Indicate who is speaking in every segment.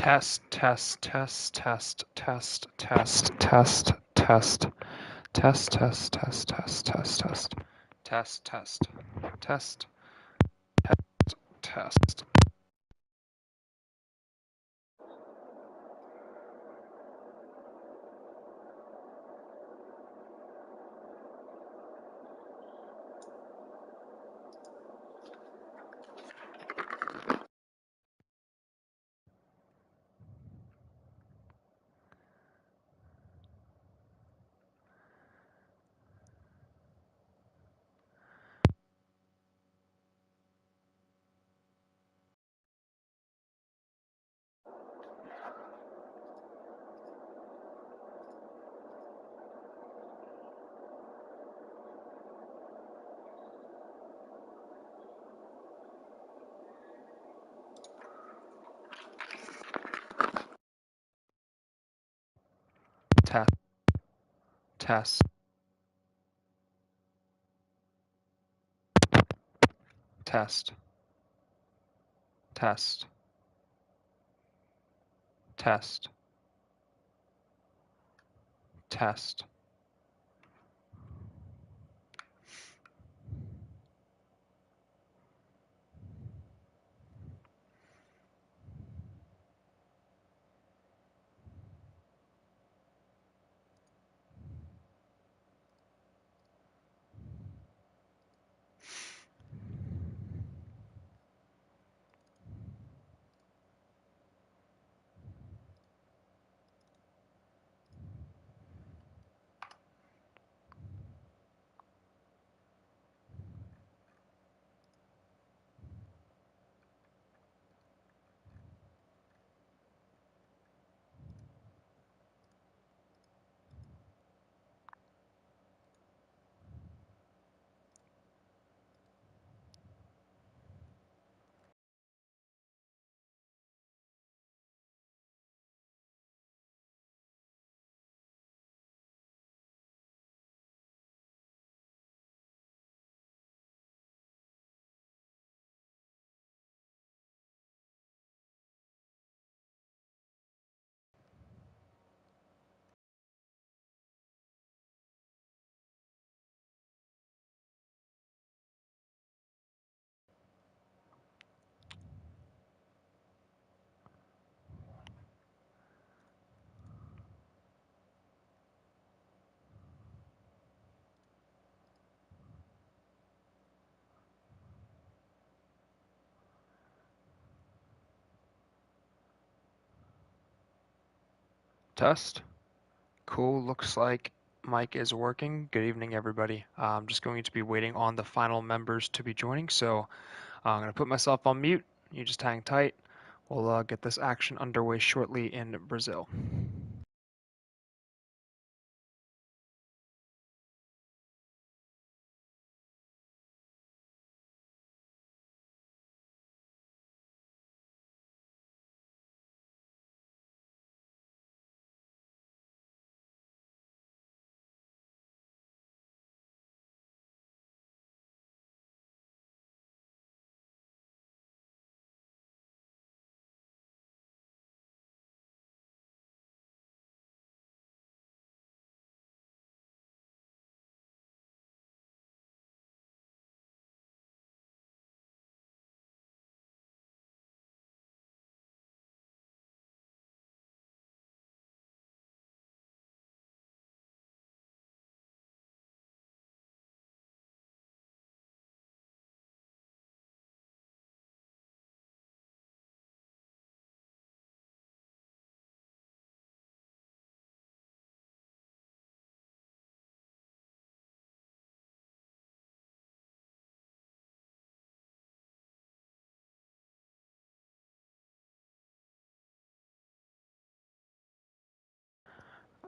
Speaker 1: Test, test, test, test, test, test, test, test, test, test, test, test, test, test, test, test, test, test. Test, test, test, test, test, test. Test. Cool, looks like mic is working. Good evening, everybody. I'm just going to be waiting on the final members to be joining, so I'm going to put myself on mute. You just hang tight. We'll get this action underway shortly in Brazil.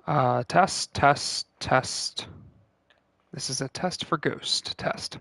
Speaker 1: Test, test, test. This is a test for Ghost. Test.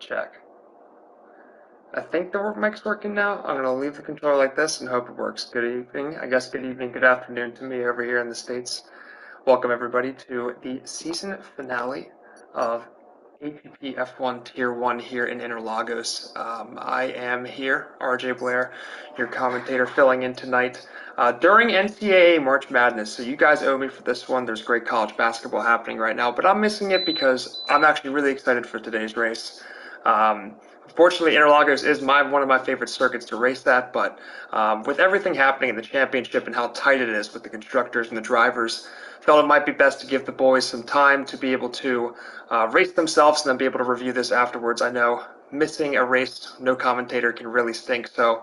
Speaker 1: Check. I think the mic's working now. I'm going to leave the controller like this and hope it works. Good evening. I guess good evening, good afternoon to me over here in the States. Welcome everybody to the season finale of APPF1 Tier 1 here in Interlagos. I am here, RJ Blair, your commentator, filling in tonight during NCAA March Madness. So you guys owe me for this one. There's great college basketball happening right now, but I'm missing it because I'm actually really excited for today's race. Unfortunately, Interlagos is one of my favorite circuits to race at, but with everything happening in the championship and how tight it is with the constructors and the drivers, felt it might be best to give the boys some time to be able to race themselves and then be able to review this afterwards. I know missing a race, no commentator, can really stink, so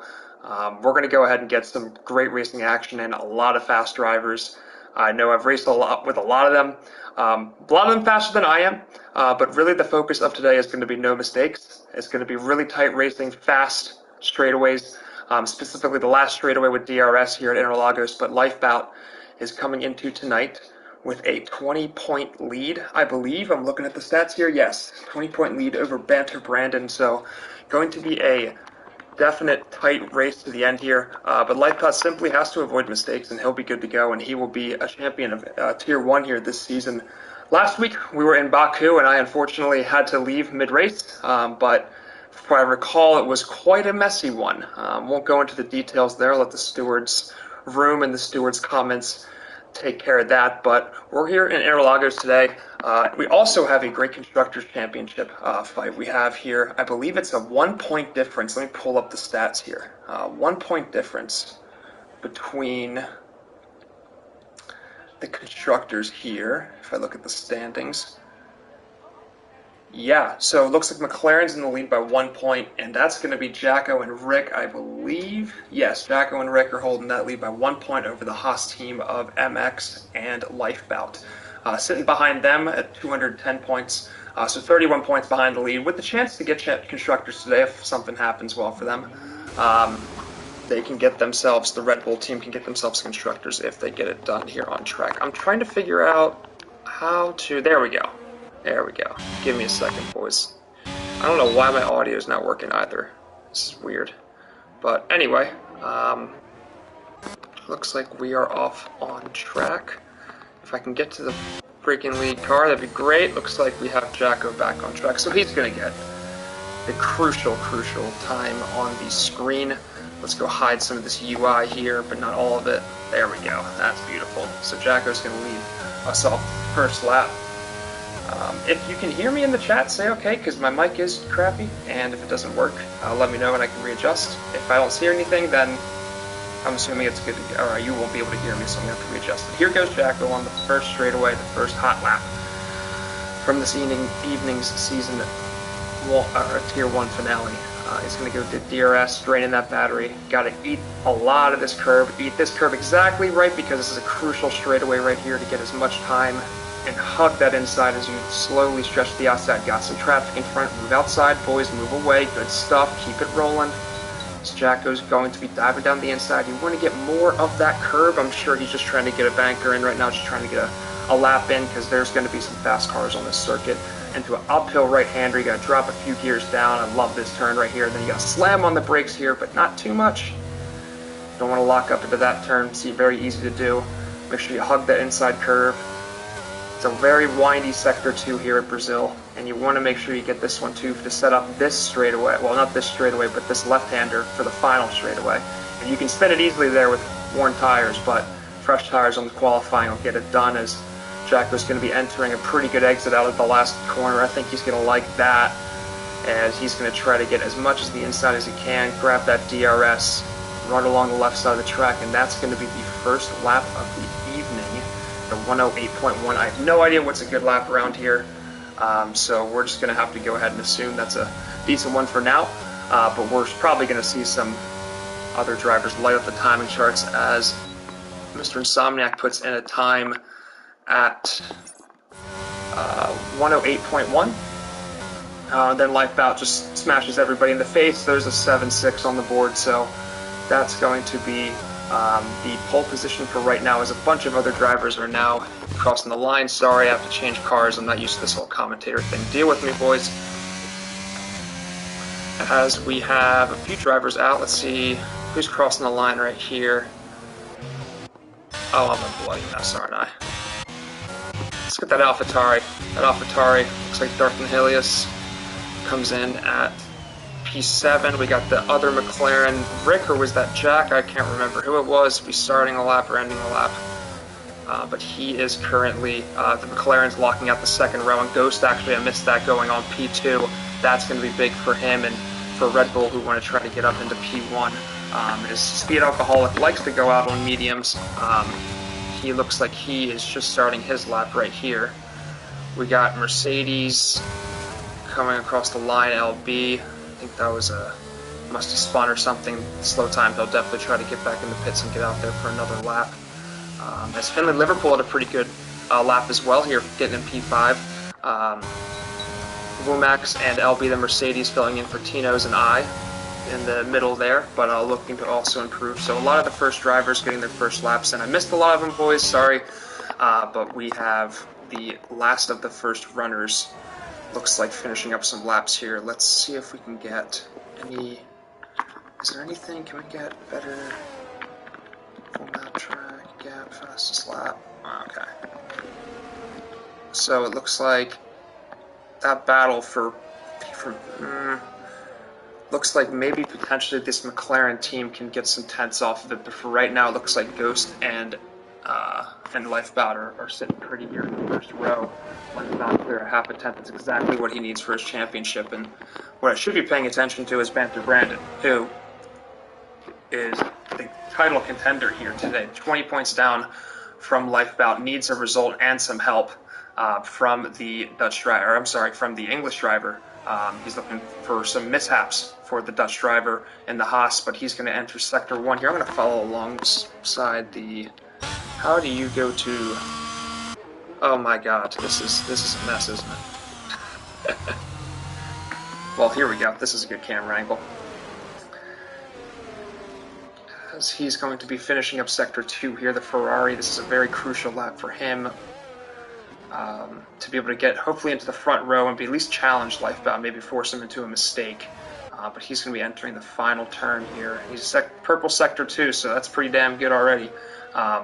Speaker 1: we're going to go ahead and get some great racing action and a lot of fast drivers. I know I've raced a lot with a lot of them. A lot of them faster than I am, but really the focus of today is going to be no mistakes. It's going to be really tight racing, fast straightaways, specifically the last straightaway with DRS here at Interlagos, but Lifebout is coming into tonight with a 20-point lead, I believe. I'm looking at the stats here. Yes, 20-point lead over Banter Brandon, so going to be a definite tight race to the end here, but Lifebout simply has to avoid mistakes and he'll be good to go, and he will be a champion of Tier 1 here this season. Last week we were in Baku and I unfortunately had to leave mid-race, but if I recall it was quite a messy one. Won't go into the details there, let the stewards' room and the stewards' comments take care of that, but we're here in Interlagos today. We also have a great Constructors Championship fight. We have here, I believe it's a 1-point difference. Let me pull up the stats here. 1-point difference between the Constructors here, if I look at the standings. Yeah, so it looks like McLaren's in the lead by 1 point, and that's going to be Jacko and Rick, I believe. Yes, Jacko and Rick are holding that lead by 1 point over the Haas team of MX and Lifebout. Sitting behind them at 210 points, so 31 points behind the lead, with the chance to get Constructors today if something happens well for them. They can get themselves, the Red Bull team can get themselves Constructors if they get it done here on track. I'm trying to figure out how to, there we go. There we go. Give me a second, boys. I don't know why my audio is not working either. This is weird. But anyway, looks like we are off on track. If I can get to the freaking lead car, that'd be great. Looks like we have Jacko back on track, so he's going to get the crucial time on the screen. Let's go hide some of this UI here, but not all of it. There we go. That's beautiful. So Jacko's going to lead us off first lap. If you can hear me in the chat, say okay, because my mic is crappy, and if it doesn't work, let me know and I can readjust. If I don't see anything, then I'm assuming it's good to go. Alright, you won't be able to hear me, so I'm going to have to readjust it. Here goes Jacko on the first straightaway, the first hot lap from this evening's season Tier 1 finale. He's going to go to DRS, draining that battery. Got to eat a lot of this curb. Eat this curb exactly right, because this is a crucial straightaway right here to get as much time and hug that inside as you slowly stretch the outside. Got some traffic in front, move outside, boys, move away, good stuff, keep it rolling. As Jacko's going to be diving down the inside, you want to get more of that curb. I'm sure he's just trying to get a banker in right now, just trying to get a lap in, because there's going to be some fast cars on this circuit. Into an uphill right-hander, you got to drop a few gears down. I love this turn right here. Then you got to slam on the brakes here, but not too much. Don't want to lock up into that turn. See, very easy to do. Make sure you hug that inside curve. It's a very windy sector 2 here at Brazil, and you want to make sure you get this one too to set up this straightaway. Well, not this straightaway, but this left-hander for the final straightaway. And you can spin it easily there with worn tires, but fresh tires on the qualifying will get it done, as Jacko's going to be entering a pretty good exit out of the last corner. I think he's going to like that, as he's going to try to get as much as the inside as he can, grab that DRS, run along the left side of the track, and that's going to be the first lap of the evening. The 108.1. I have no idea what's a good lap around here, so we're just going to have to go ahead and assume that's a decent one for now, but we're probably going to see some other drivers light up the timing charts, as Mr. Insomniac puts in a time at 108.1. Then Lifebout just smashes everybody in the face. There's a 7.6 on the board, so that's going to be the pole position for right now, as a bunch of other drivers are now crossing the line. Sorry, I have to change cars. I'm not used to this whole commentator thing. Deal with me, boys. as we have a few drivers out. Let's see who's crossing the line right here. Oh, I'm a bloody mess, aren't I? Let's get that AlphaTauri. That AlphaTauri looks like Darth Nihilius comes in at P7. We got the other McLaren. Rick, or was that Jack? I can't remember who it was. Be starting a lap or ending a lap. But he is currently, the McLaren's locking out the second row, and Ghost actually, I missed that, going on P2. That's going to be big for him and for Red Bull, who want to try to get up into P1. His Speed Alcoholic likes to go out on mediums. He looks like he is just starting his lap right here. We got Mercedes coming across the line, LB. I think that was must have spun or something. Slow time. They'll definitely try to get back in the pits and get out there for another lap. As Finley Liverpool had a pretty good lap as well here, getting in P5. Womax and LB, the Mercedes, filling in for Tino's and I in the middle there, but looking to also improve. So a lot of the first drivers getting their first laps, and I missed a lot of them, boys, sorry. But we have the last of the first runners, looks like, finishing up some laps here. Let's see if we can get any... Is there anything? Can we get better full map track, gap, fastest lap? Okay. So it looks like that battle looks like maybe potentially this McLaren team can get some tenths off of it, but for right now it looks like Ghost and Lifebout are sitting pretty here in the first row. Lifebout clear a half a tenth. That's exactly what he needs for his championship. And what I should be paying attention to is Banter Brandon, who is the title contender here today. 20 points down from Lifebout, needs a result and some help from the Dutch driver. I'm sorry, from the English driver. He's looking for some mishaps for the Dutch driver in the Haas, but he's going to enter Sector 1 here. I'm going to follow alongside the... How do you go to... Oh my god, this is a mess, isn't it? Well, here we go. This is a good camera angle. As he's going to be finishing up Sector 2 here, the Ferrari. This is a very crucial lap for him. To be able to get hopefully into the front row and be at least challenge Lifebound, maybe force him into a mistake. But he's going to be entering the final turn here. He's purple Sector 2, so that's pretty damn good already.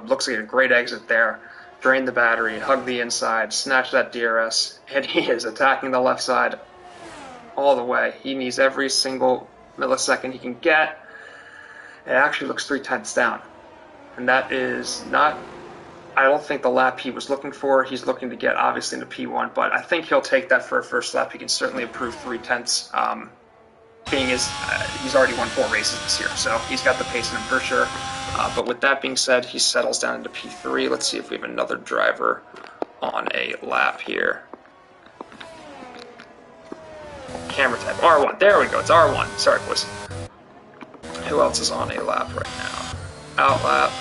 Speaker 1: Looks like a great exit there. Drain the battery, hug the inside, snatch that DRS, and he is attacking the left side all the way. He needs every single millisecond he can get. It actually looks 3/10 down. And that is not... I don't think the lap he was looking for. He's looking to get, obviously, into P1, but I think he'll take that for a first lap. He can certainly improve 3/10. Being as he's already won 4 races this year, so he's got the pace in him for sure. But with that being said, he settles down into P3. Let's see if we have another driver on a lap here. Camera type, R1. There we go, it's R1. Sorry, boys. Who else is on a lap right now? Out lap.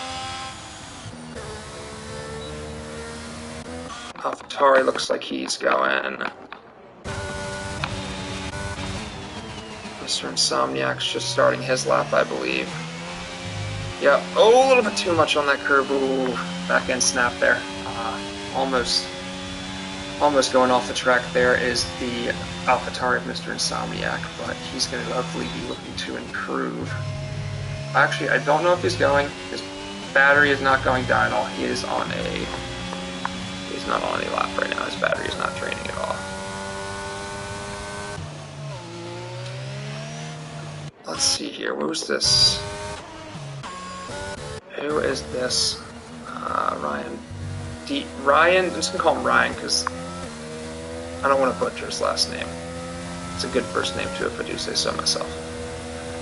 Speaker 1: AlphaTauri looks like he's going. Mr. Insomniac's just starting his lap, I believe. Yep. Oh, a little bit too much on that curve. Ooh, back end snap there. Almost going off the track there is the AlphaTauri of Mr. Insomniac, but he's going to hopefully be looking to improve. Actually, I don't know if he's going. His battery is not going down at all. He is on a... He's not on a lap right now. His battery is not draining at all. Let's see here. Who's this? Who is this? Ryan. Ryan? I'm just going to call him Ryan because I don't want to butcher his last name. It's a good first name too if I do say so myself.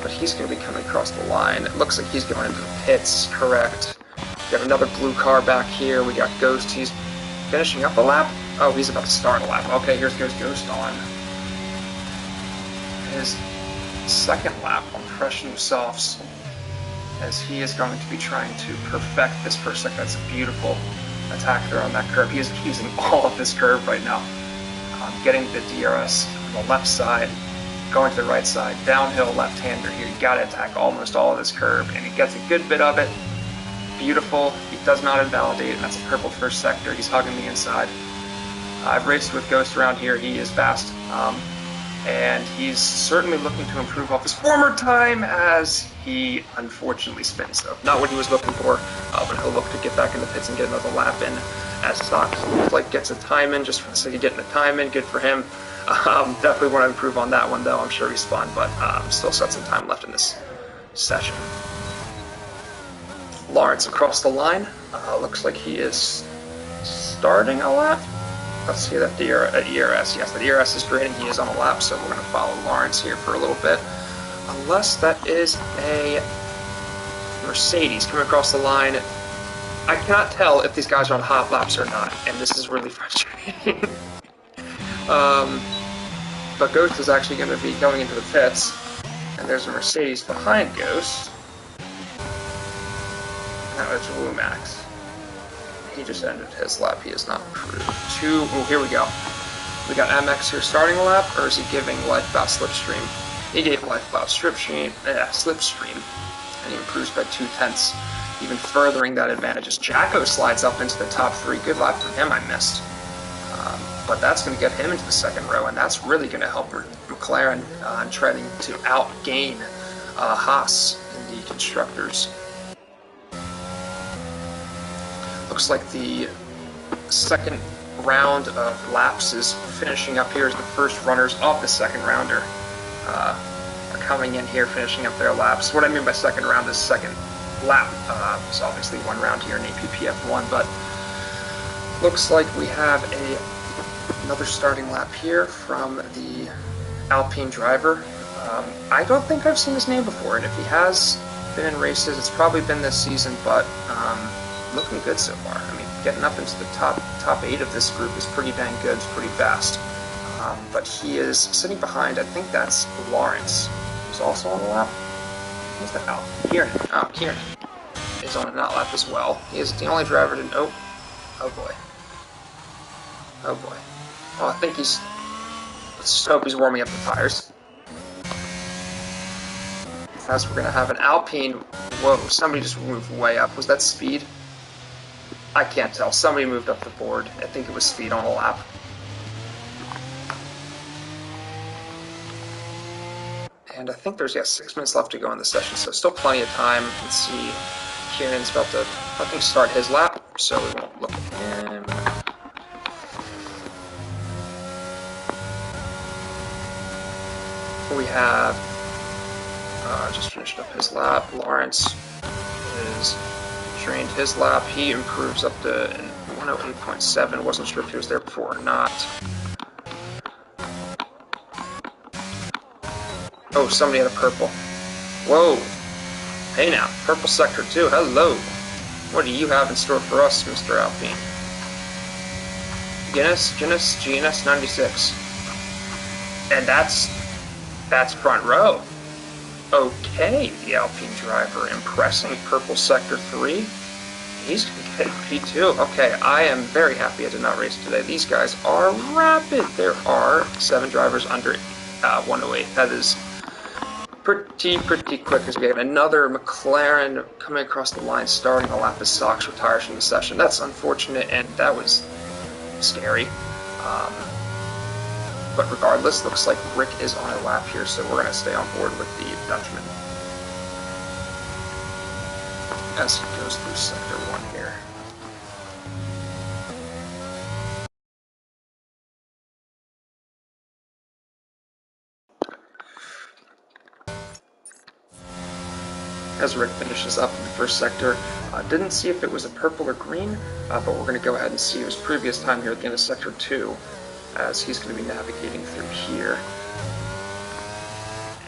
Speaker 1: But he's going to be coming across the line. It looks like he's going into the pits, correct. We got another blue car back here. We got Ghost. He's finishing up a lap. Oh, he's about to start a lap. Okay, here's Ghost on his second lap on fresh new softs, as he is going to be trying to perfect this first sector. That's a beautiful attack there on that curve. He is using all of this curve right now. Getting the DRS on the left side, going to the right side, downhill left-hander here. You got to attack almost all of this curve, and he gets a good bit of it. Beautiful. He does not invalidate, and that's a purple first sector. He's hugging the inside. I've raced with Ghost around here. He is fast. and he's certainly looking to improve off his former time as he unfortunately spins. So not what he was looking for, but he'll look to get back in the pits and get another lap in as Sox like gets a time in just for the sake of getting a time in. Good for him. Definitely want to improve on that one though. I'm sure he's fun, but still got some time left in this session. Lawrence across the line. Looks like he is starting a lap. Let's see that the ERS. Yes, the ERS is green and he is on a lap, so we're going to follow Lawrence here for a little bit. Unless that is a Mercedes coming across the line. I cannot tell if these guys are on hot laps or not, and this is really frustrating. But Ghost is actually going to be going into the pits, and there's a Mercedes behind Ghost. Now it's Wumax. He just ended his lap. He is not improved. Oh, here we go. We got MX here starting a lap, or is he giving Lifebout Slipstream? He gave Lifebout Slipstream, and he improves by 2/10, even furthering that advantage as Jacko slides up into the top 3. Good lap for him, I missed. But that's going to get him into the second row, and that's really going to help McLaren trying to outgain Haas in the Constructors. Looks like the second round of laps is finishing up here as the first runners of the second rounder are coming in here, finishing up their laps. What I mean by second round is second lap. It's obviously one round here in APPF1, but looks like we have another starting lap here from the Alpine driver. I don't think I've seen his name before, and if he has been in races, it's probably been this season, but looking good so far. I mean, getting up into the top 8 of this group is pretty dang good. It's pretty fast. But he is sitting behind, I think that's Lawrence, who's also on the lap. Who's that? Oh, Kieran. Oh, Kieran is on a not lap as well. He is the only driver to... Oh boy. Oh boy. Oh, I think he's... Let's just hope he's warming up the tires. As we're going to have an Alpine... Whoa, somebody just moved way up. Was that speed? I can't tell. Somebody moved up the board. I think it was speed on a lap. And I think there's, 6 minutes left to go in the session, so still plenty of time. Let's see. Kieran's about to, I think, start his lap, so we won't look at him. We have just finished up his lap. Lawrence is trained his lap. He improves up to 108.7. Wasn't sure if he was there before or not. Oh, somebody had a purple. Whoa. Hey now, purple sector 2. Hello. What do you have in store for us, Mr. Alpine? GNS 96. And that's front row. Okay, the Alpine driver impressing purple sector 3. He's going to get P2. Okay, I am very happy I did not race today. These guys are rapid. There are 7 drivers under 108. That is pretty quick as we have another McLaren coming across the line, starting a lap as Sox retires from the session. That's unfortunate, and that was scary. But regardless, looks like Rick is on a lap here, so we're going to stay on board with the Dutchman as he goes through sector 1 here. As Rick finishes up in the first sector, didn't see if it was a purple or green, but we're going to go ahead and see his previous time here at the end of sector 2. As he's going to be navigating through here.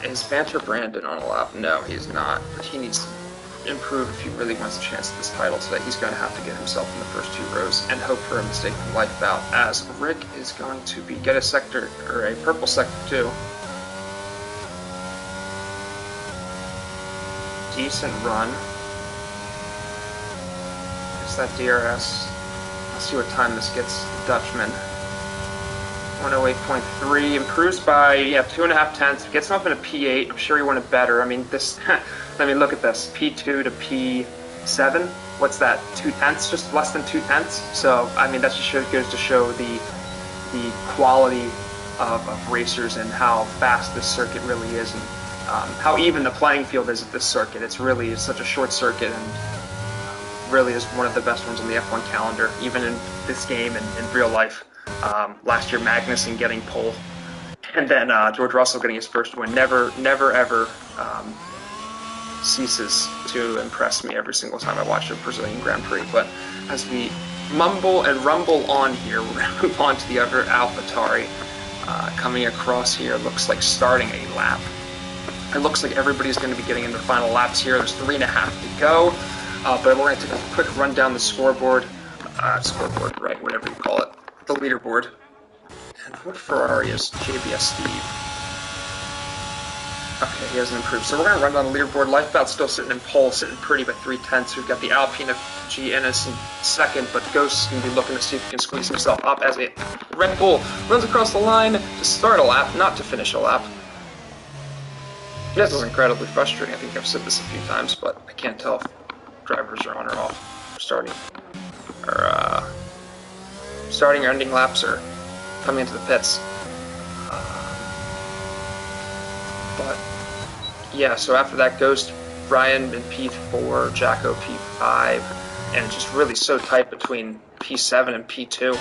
Speaker 1: Is Banter Brandon on a lap? No, he's not. But he needs to improve if he really wants a chance at this title today. He's going to have to get himself in the first 2 rows and hope for a mistake from Lifebout, as Rick is going to get a sector, or a purple sector 2. Decent run. It's that DRS. Let's see what time this gets the Dutchman. 108.3, improves by 2.5 tenths, gets him up in a P8. I'm sure he wanted better. I mean, this. I mean, look at this, P2 to P7. What's that? 2 tenths, just less than 2 tenths. So I mean, that just goes to show the quality of racers and how fast this circuit really is, and how even the playing field is at this circuit. It's such a short circuit, and really is one of the best ones on the F1 calendar, even in this game and in real life. Last year, Magnussen getting pole, and then George Russell getting his first win. Never ever ceases to impress me every single time I watch a Brazilian Grand Prix. But as we mumble and rumble on here, we're going to move on to the other AlphaTauri. Coming across here, looks like starting a lap. It looks like everybody's going to be getting in their final laps here. There's 3.5 to go. But we're going to take a quick run down the scoreboard, right, whatever you call it, the leaderboard. And what Ferrari is JBS Steve? Okay, he hasn't improved. So we're going to run down the leaderboard. Lifebout's still sitting in pole, sitting pretty by 3/10. We've got the Alpine of G Ennis in second, but Ghost is going to be looking to see if he can squeeze himself up as a Red Bull runs across the line to start a lap, not to finish a lap. This is incredibly frustrating. I think I've said this a few times, but I can't tell if drivers are on or off, starting or ending laps, or coming into the pits. But yeah, so after that, Ghost, Brian in P4, Jacko P5, and just really so tight between P7 and P2.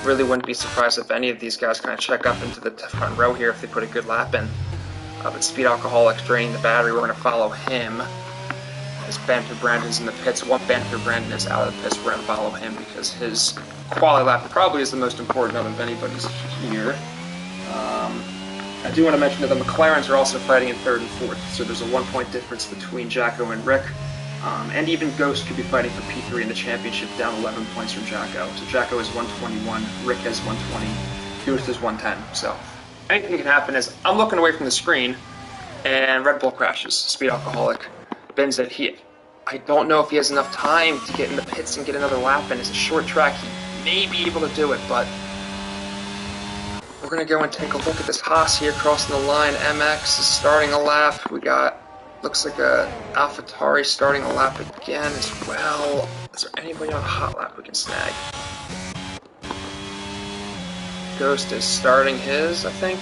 Speaker 1: Really wouldn't be surprised if any of these guys kind of check up into the front row here if they put a good lap in. But Speed Alcoholic draining the battery, we're going to follow him. As Banter Brandon's in the pits. One Banter Brandon is out of the pits, we're going to follow him because his quali lap probably is the most important out of anybody's here. I do want to mention that the McLarens are also fighting in third and fourth, so there's a 1-point difference between Jacko and Rick. And even Ghost could be fighting for P3 in the championship, down 11 points from Jacko. So Jacko is 121, Rick has 120, Ghost is 110. So anything can happen. As I'm looking away from the screen, and Red Bull crashes. Speed Alcoholic bends it. I don't know if he has enough time to get in the pits and get another lap in. It's a short track. He may be able to do it, but we're going to go and take a look at this Haas here crossing the line. MX is starting a lap. We got, looks like a AlphaTauri starting a lap again as well. Is there anybody on a hot lap we can snag? Ghost is starting his, I think.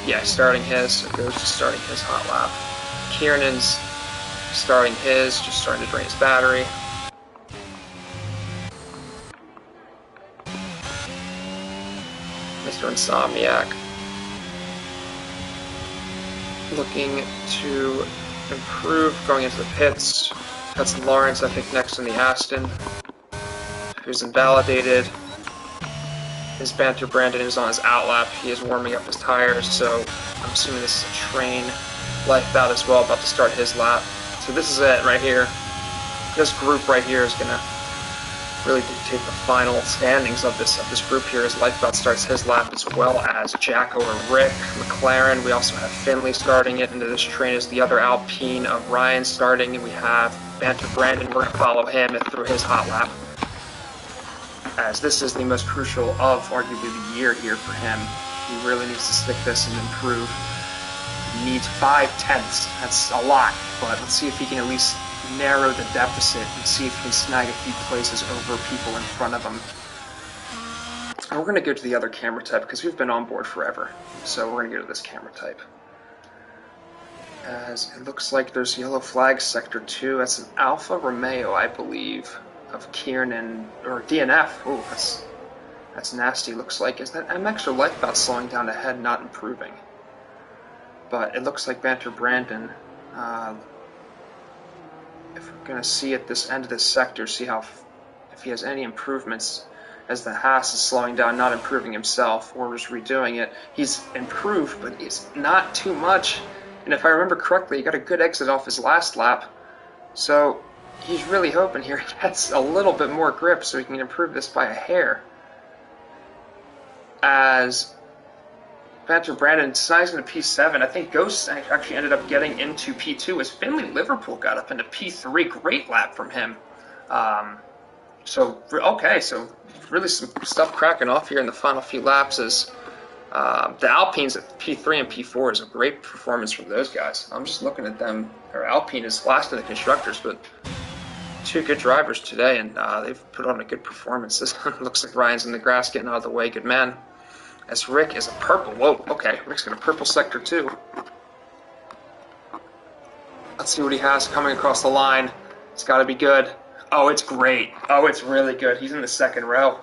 Speaker 1: Yeah, starting his. So Ghost is starting his hot lap. Kiernan's starting his, just starting to drain his battery. Mr. Insomniac looking to improve, going into the pits. That's Lawrence, I think, next in the Aston, who's invalidated. His Banter Brandon is on his outlap. He is warming up his tires, so I'm assuming this is a train. Lifebout as well, about to start his lap. So this is it right here. This group right here is going to really dictate the final standings of this group here as Lifebout starts his lap, as well as Jacko or Rick, McLaren. We also have Finley starting it into this train as the other Alpine of Ryan starting, and we have Banter Brandon. We're going to follow him through his hot lap, as this is the most crucial of arguably the year here for him. He really needs to stick this and improve. He needs 5/10. That's a lot, but let's see if he can at least narrow the deficit and see if he can snag a few places over people in front of him. And we're going to go to the other camera type because we've been on board forever. So we're going to go to this camera type. As it looks like there's yellow flag sector 2. That's an Alfa Romeo, I believe, of Kiernan, or DNF. Ooh, that's nasty. Looks like, is that MX or Lifebout slowing down ahead, not improving? But it looks like Banter Brandon, if we're going to see at this end of this sector, see how if he has any improvements, as the Haas is slowing down, not improving himself, or just redoing it. He's improved, but it's not too much. And if I remember correctly, he got a good exit off his last lap. So he's really hoping here he gets a little bit more grip so he can improve this by a hair. As Banter Brandon snags into P7. I think Ghost actually ended up getting into P2 as Finley Liverpool got up into P3. Great lap from him. So really some stuff cracking off here in the final few laps as the Alpines at P3 and P4 is a great performance from those guys. I'm just looking at them. Or Alpine is last in the constructors, but two good drivers today, and they've put on a good performance. This looks like Ryan's in the grass getting out of the way. Good man. as Rick is a purple. Whoa, okay, Rick's got a purple sector too. Let's see what he has coming across the line. It's got to be good. Oh, it's great. Oh, it's really good. He's in the second row.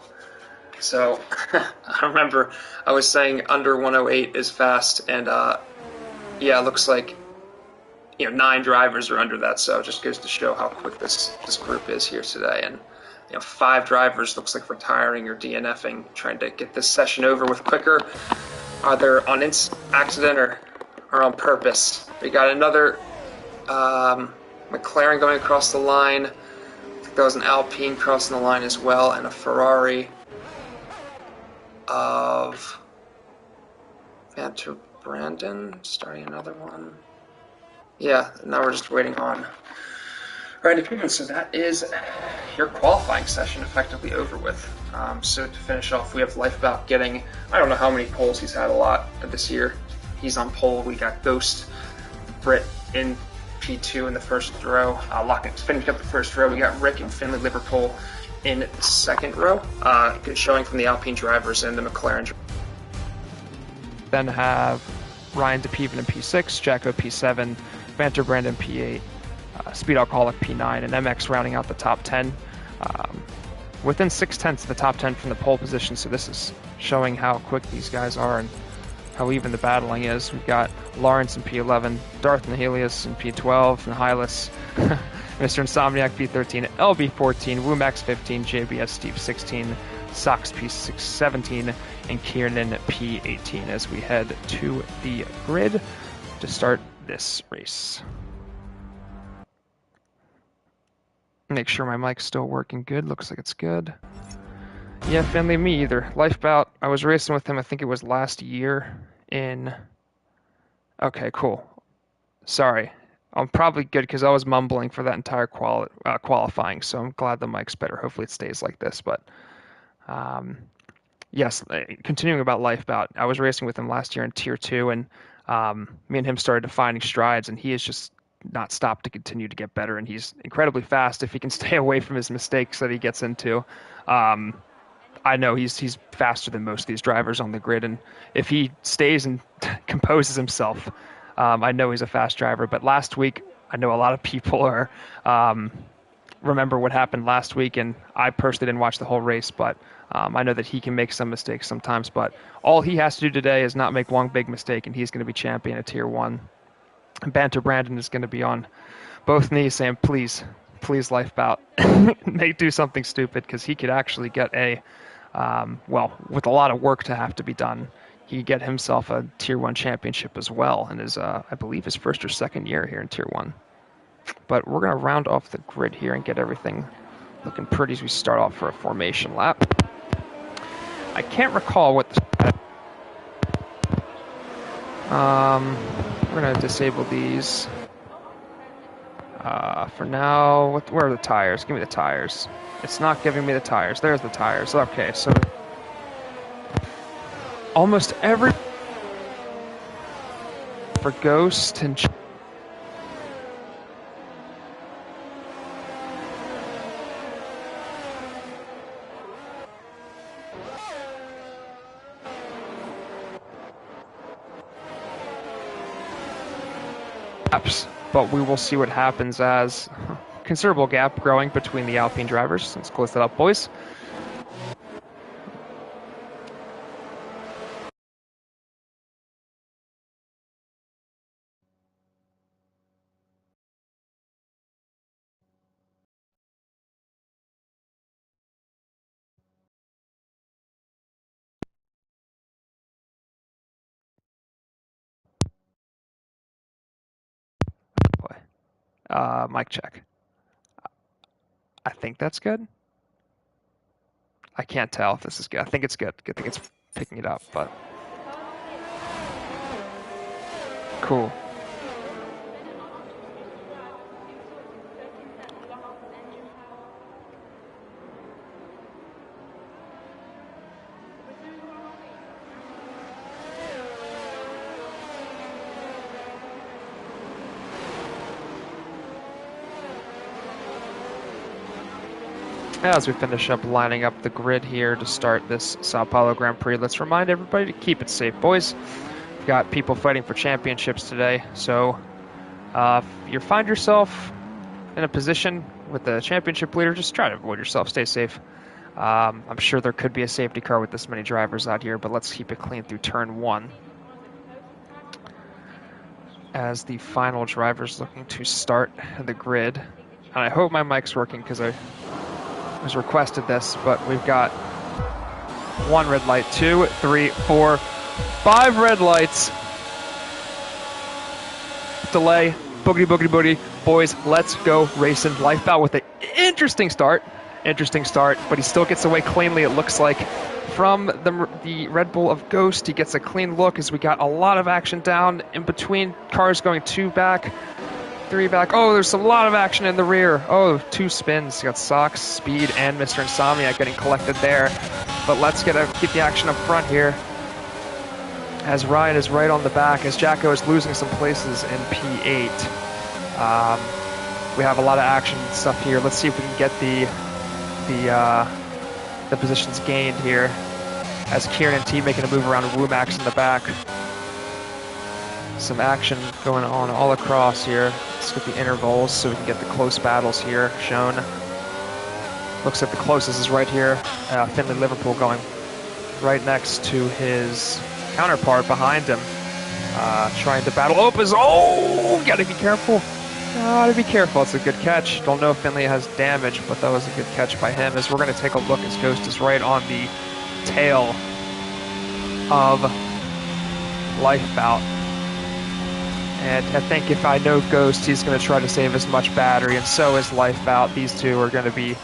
Speaker 1: So, I remember I was saying under 108 is fast, and yeah, it looks like 9 drivers are under that, so it just goes to show how quick this group is here today. And 5 drivers looks like retiring or DNFing, trying to get this session over with quicker, either on accident or on purpose. We got another McLaren going across the line. I think that was an Alpine crossing the line as well, and a Ferrari of Vanter Brandon starting another one. Yeah, now we're just waiting on Randy Piven. So that is your qualifying session effectively over with. So to finish off, we have Lifebout getting, I don't know how many poles he's had, a lot this year. He's on pole. We got Ghost, Britt in P2 in the first row. Finishing up the first row, we got Rick and Finley Liverpool in the second row. Good showing from the Alpine drivers and the McLaren. Then have Ryan DePeven in P6, Jacko P7, Vanter Brandon P8, Speed Alcoholic P9, and MX rounding out the top 10. Within 6/10 of the top 10 from the pole position, so this is showing how quick these guys are and how even the battling is. We've got Lawrence in P11, Darth Nihilius in P12, Nihilus, Mr. Insomniac P13, LB14, Woomax 15, JBS Steve 16, Sox P6 17, and Kiernan P18 as we head to the grid to start this race. Make sure my mic's still working good. Looks like it's good. Yeah, Finley, me either. Lifebout, I was racing with him, I think it was last year in... Okay, cool. Sorry. I'm probably good because I was mumbling for that entire qualifying, so I'm glad the mic's better. Hopefully it stays like this, but... yes, continuing about Lifebout, I was racing with him last year in Tier 2, and me and him started defining strides, and he is just not stopped to continue to get better, and he's incredibly fast if he can stay away from his mistakes that he gets into. I know he's faster than most of these drivers on the grid, and if he stays and composes himself, I know he's a fast driver. But last week, I know a lot of people are remember what happened last week, and I personally didn't watch the whole race, but I know that he can make some mistakes sometimes. But all he has to do today is not make one big mistake, and he's going to be champion at Tier 1. Banter Brandon is going to be on both knees saying, please, Lifebout, do something stupid, because he could actually get with a lot of work to have to be done, he could get himself a Tier 1 championship as well in his, I believe, his first or second year here in Tier 1. But we're going to round off the grid here and get everything looking pretty as we start off for a formation lap. I can't recall what the... we're going to disable these. For now, where are the tires? Give me the tires. It's not giving me the tires. There's the tires. Okay, so almost every... For Ghost and... But we will see what happens as considerable gap growing between the Alpine drivers. Let's close that up, boys. Mic check. I think that's good. I can't tell if this is good. I think it's good. I think it's picking it up, but cool. As we finish up lining up the grid here to start this Sao Paulo Grand Prix, let's remind everybody to keep it safe, boys. We've got people fighting for championships today, so if you find yourself in a position with the championship leader, just try to avoid yourself, stay safe. I'm sure there could be a safety car with this many drivers out here, but let's keep it clean through turn 1. As the final driver's looking to start the grid. And I hope my mic's working because I was requested this, but we've got 1 red light, 2, 3, 4, 5 red lights. Delay, boogity, boogity, boogity. Boys, let's go racing. Lifebound with an interesting start, but he still gets away cleanly, it looks like. From the Red Bull of Ghost, he gets a clean look as we got a lot of action down in between. Cars going 2 back, 3 back. Oh, there's a lot of action in the rear. Oh, 2 spins. You got Sox, Speed, and Mr. Insomniac getting collected there. But let's get the action up front here. As Ryan is right on the back, as Jacko is losing some places in P8. We have a lot of action stuff here. Let's see if we can get the positions gained here. As Kieran and T making a move around Womax in the back. Some action going on all across here. Let's get the intervals so we can get the close battles here shown. Looks like the closest is right here. Finley Liverpool going right next to his counterpart behind him. Trying to battle Opus. Oh, gotta be careful. Gotta be careful. It's a good catch. Don't know if Finley has damage, but that was a good catch by him. As we're going to take a look as Ghost is right on the tail of Lifebout. And I think if I know Ghost, he's going to try to save as much battery, and so is Lifebout. These two are going to be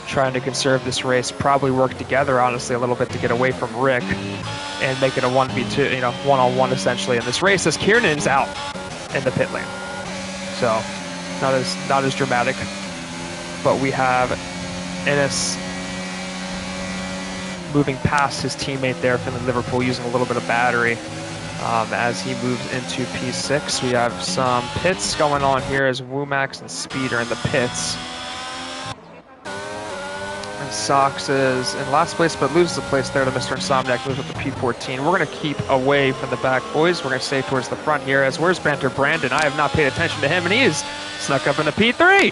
Speaker 1: trying to conserve this race, probably work together, honestly, a little bit to get away from Rick and make it a 1v2, one-on-one essentially in this race, as Kiernan's out in the pit lane. So, not as dramatic, but we have Ennis moving past his teammate there, Finley Liverpool, using a little bit of battery as he moves into P6. We have some pits going on here as Womax and Speed are in the pits. And Sox is in last place, but loses a place there to Mr. Insomniac, moves up to P14. We're going to keep away from the back, boys. We're going to stay towards the front here, as where's Banter Brandon? I have not paid attention to him, and he is snuck up into P3.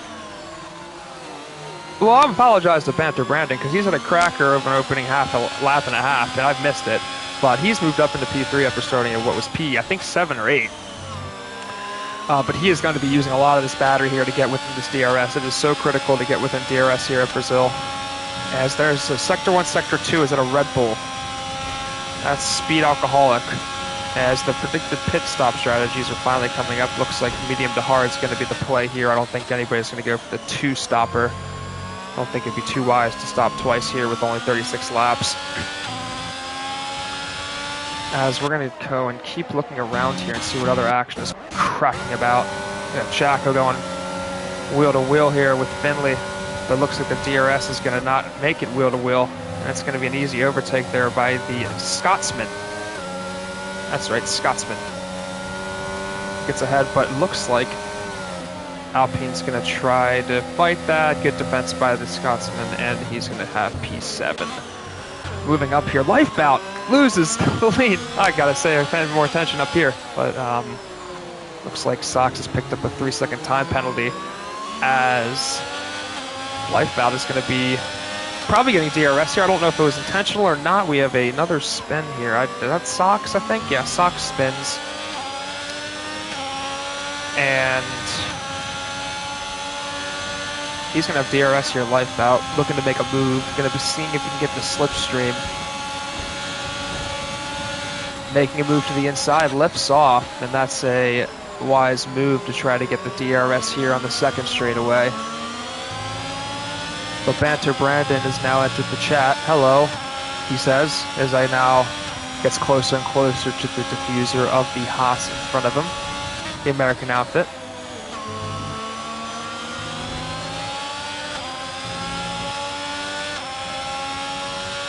Speaker 1: Well, I apologize to Banter Brandon, because he's had a cracker of an opening lap and a half, and I've missed it. But he's moved up into P3 after starting at what was I think 7 or 8. But he is going to be using a lot of this battery here to get within this DRS. It is so critical to get within DRS here at Brazil. As there's a Sector 1, Sector 2 is at a Red Bull. That's Speed Alcoholic. As the predicted pit stop strategies are finally coming up, looks like medium to hard is going to be the play here. I don't think anybody's going to go for the 2-stopper. I don't think it'd be too wise to stop twice here with only 36 laps. As we're going to go and keep looking around here and see what other action is cracking about. We got Jacko going wheel to wheel here with Finley. But it looks like the DRS is going to not make it wheel to wheel. And it's going to be an easy overtake there by the Scotsman. That's right, Scotsman. Gets ahead, but it looks like Alpine's going to try to fight that. Good defense by the Scotsman, and he's going to have P7. Moving up here, Lifebout loses the lead. I got to say, I paying more attention up here. But looks like Sox has picked up a 3-second time penalty as Lifebout is going to be probably getting DRS here. I don't know if it was intentional or not. We have another spin here. That's Sox, I think? Yeah, Sox spins. And he's going to have DRS here, Lifebout, looking to make a move. Going to be seeing if he can get the slipstream. Making a move to the inside, lifts off, and that's a wise move to try to get the DRS here on the second straightaway. But Banter Brandon has now entered the chat. Hello, he says, as I now gets closer and closer to the diffuser of the Haas in front of him, the American outfit.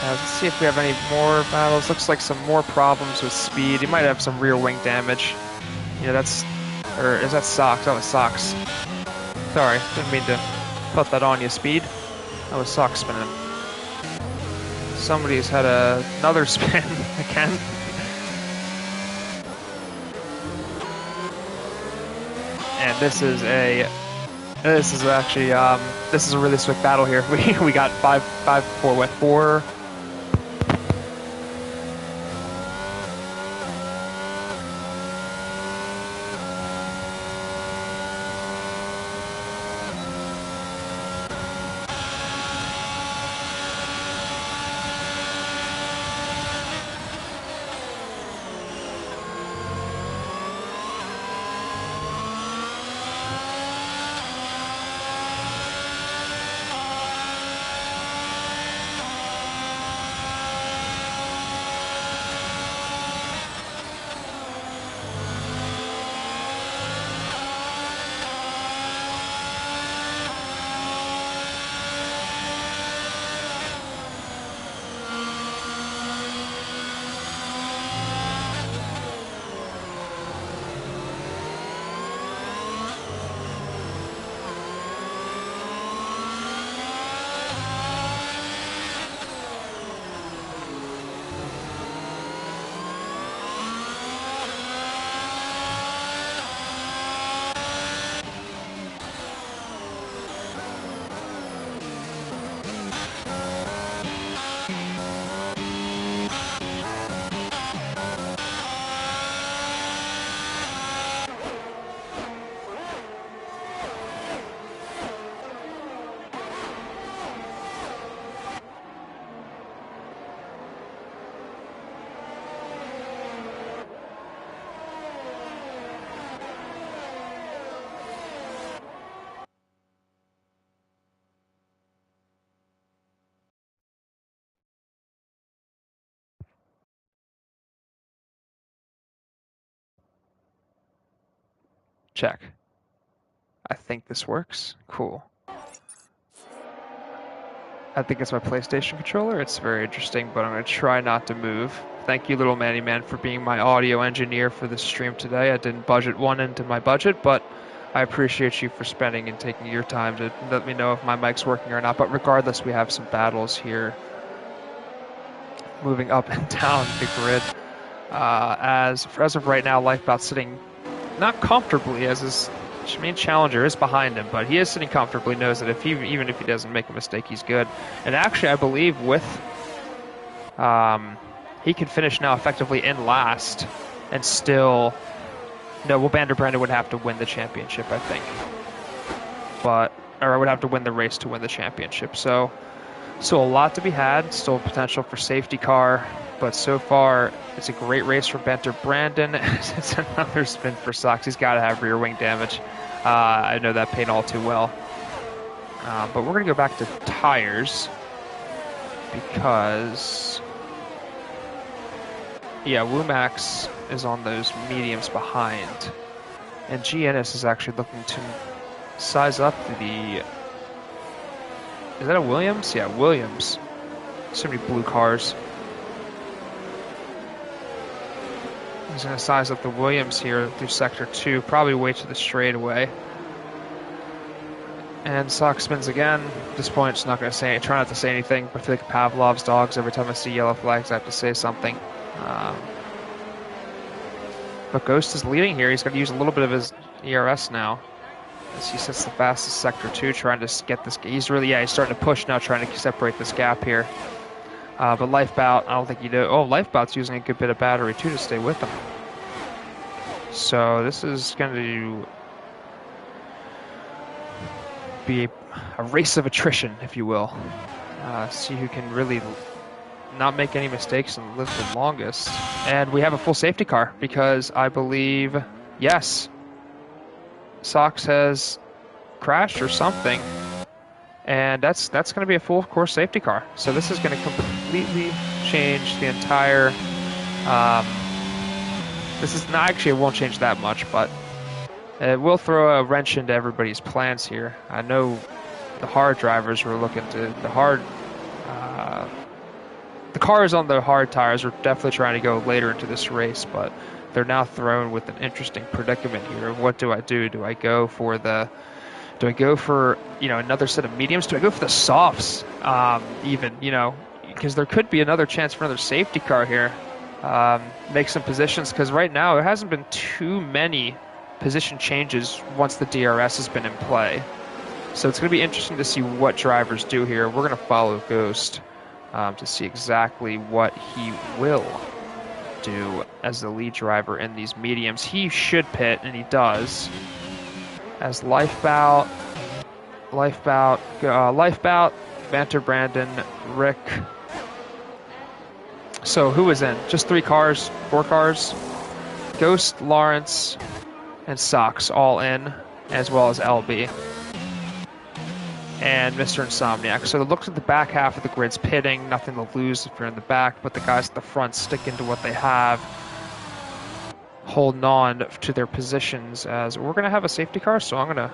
Speaker 1: Let's see if we have any more battles. Looks like some more problems with Speed. He might have some rear wing damage. Yeah, that's, or is that Sox? That was Sox. Sorry, didn't mean to put that on you, Speed. That was sock spinning. Somebody's had another spin again. And this is actually this is a really swift battle here. We got 4. Check. I think this works. Cool. I think it's my PlayStation controller. It's very interesting, but I'm going to try not to move. Thank you, little Manny Man, for being my audio engineer for this stream today. I didn't budget one into my budget, but I appreciate you for spending and taking your time to let me know if my mic's working or not. But regardless, we have some battles here moving up and down the grid. As of right now, Lifebout's sitting not comfortably, as his main challenger is behind him, but he is sitting comfortably, knows that even if he doesn't make a mistake, he's good. And actually, I believe with he can finish now effectively in last and still, no, well, Brandon would have to win the championship, I think, or would have to win the race to win the championship. So a lot to be had, still potential for safety car, but so far it's a great race for Benter Brandon. It's another spin for Sox. He's got to have rear wing damage. I know that pain all too well. But we're going to go back to tires because, yeah, Womax is on those mediums behind. And GNS is actually looking to size up the... Is that a Williams? Yeah, Williams. So many blue cars. He's going to size up the Williams here through Sector 2, probably wait to the straightaway. And Sox spins again. At this point, just not going to try not to say anything, but I feel like Pavlov's dogs. Every time I see yellow flags, I have to say something. But Ghost is leading here. He's going to use a little bit of his ERS now, as he sets the fastest Sector 2, trying to get this. He's starting to push now, trying to separate this gap here. But Lifebout, I don't think he did. Oh, Lifebout's using a good bit of battery too to stay with him. So this is going to be a race of attrition, if you will. See who can really not make any mistakes and live the longest. And we have a full safety car because I believe, yes, Sox has crashed or something. And that's going to be a full course safety car. So this is going to completely change the entire. This is not actually, it won't change that much, but it will throw a wrench into everybody's plans here. I know the hard drivers were looking to the hard. The cars on the hard tires are definitely trying to go later into this race, but they're now thrown with an interesting predicament here. What do I do? Do I Do I go for, another set of mediums? Do I go for the softs, even, because there could be another chance for another safety car here. Make some positions, because right now there hasn't been too many position changes once the DRS has been in play. So it's going to be interesting to see what drivers do here. We're going to follow Ghost to see exactly what he will do as the lead driver in these mediums. He should pit, and he does. As Lifebout, Banter Brandon, Rick. So who is in? Just 4 cars? Ghost, Lawrence, and Sox all in, as well as LB. And Mr. Insomniac. So it looks at the back half of the grid's pitting. Nothing to lose if you're in the back, but the guys at the front sticking to what they have, holding on to their positions. As we're going to have a safety car, so I'm going to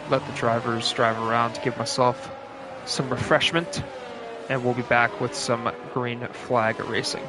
Speaker 1: let the drivers drive around to give myself some refreshment, and we'll be back with some green flag racing.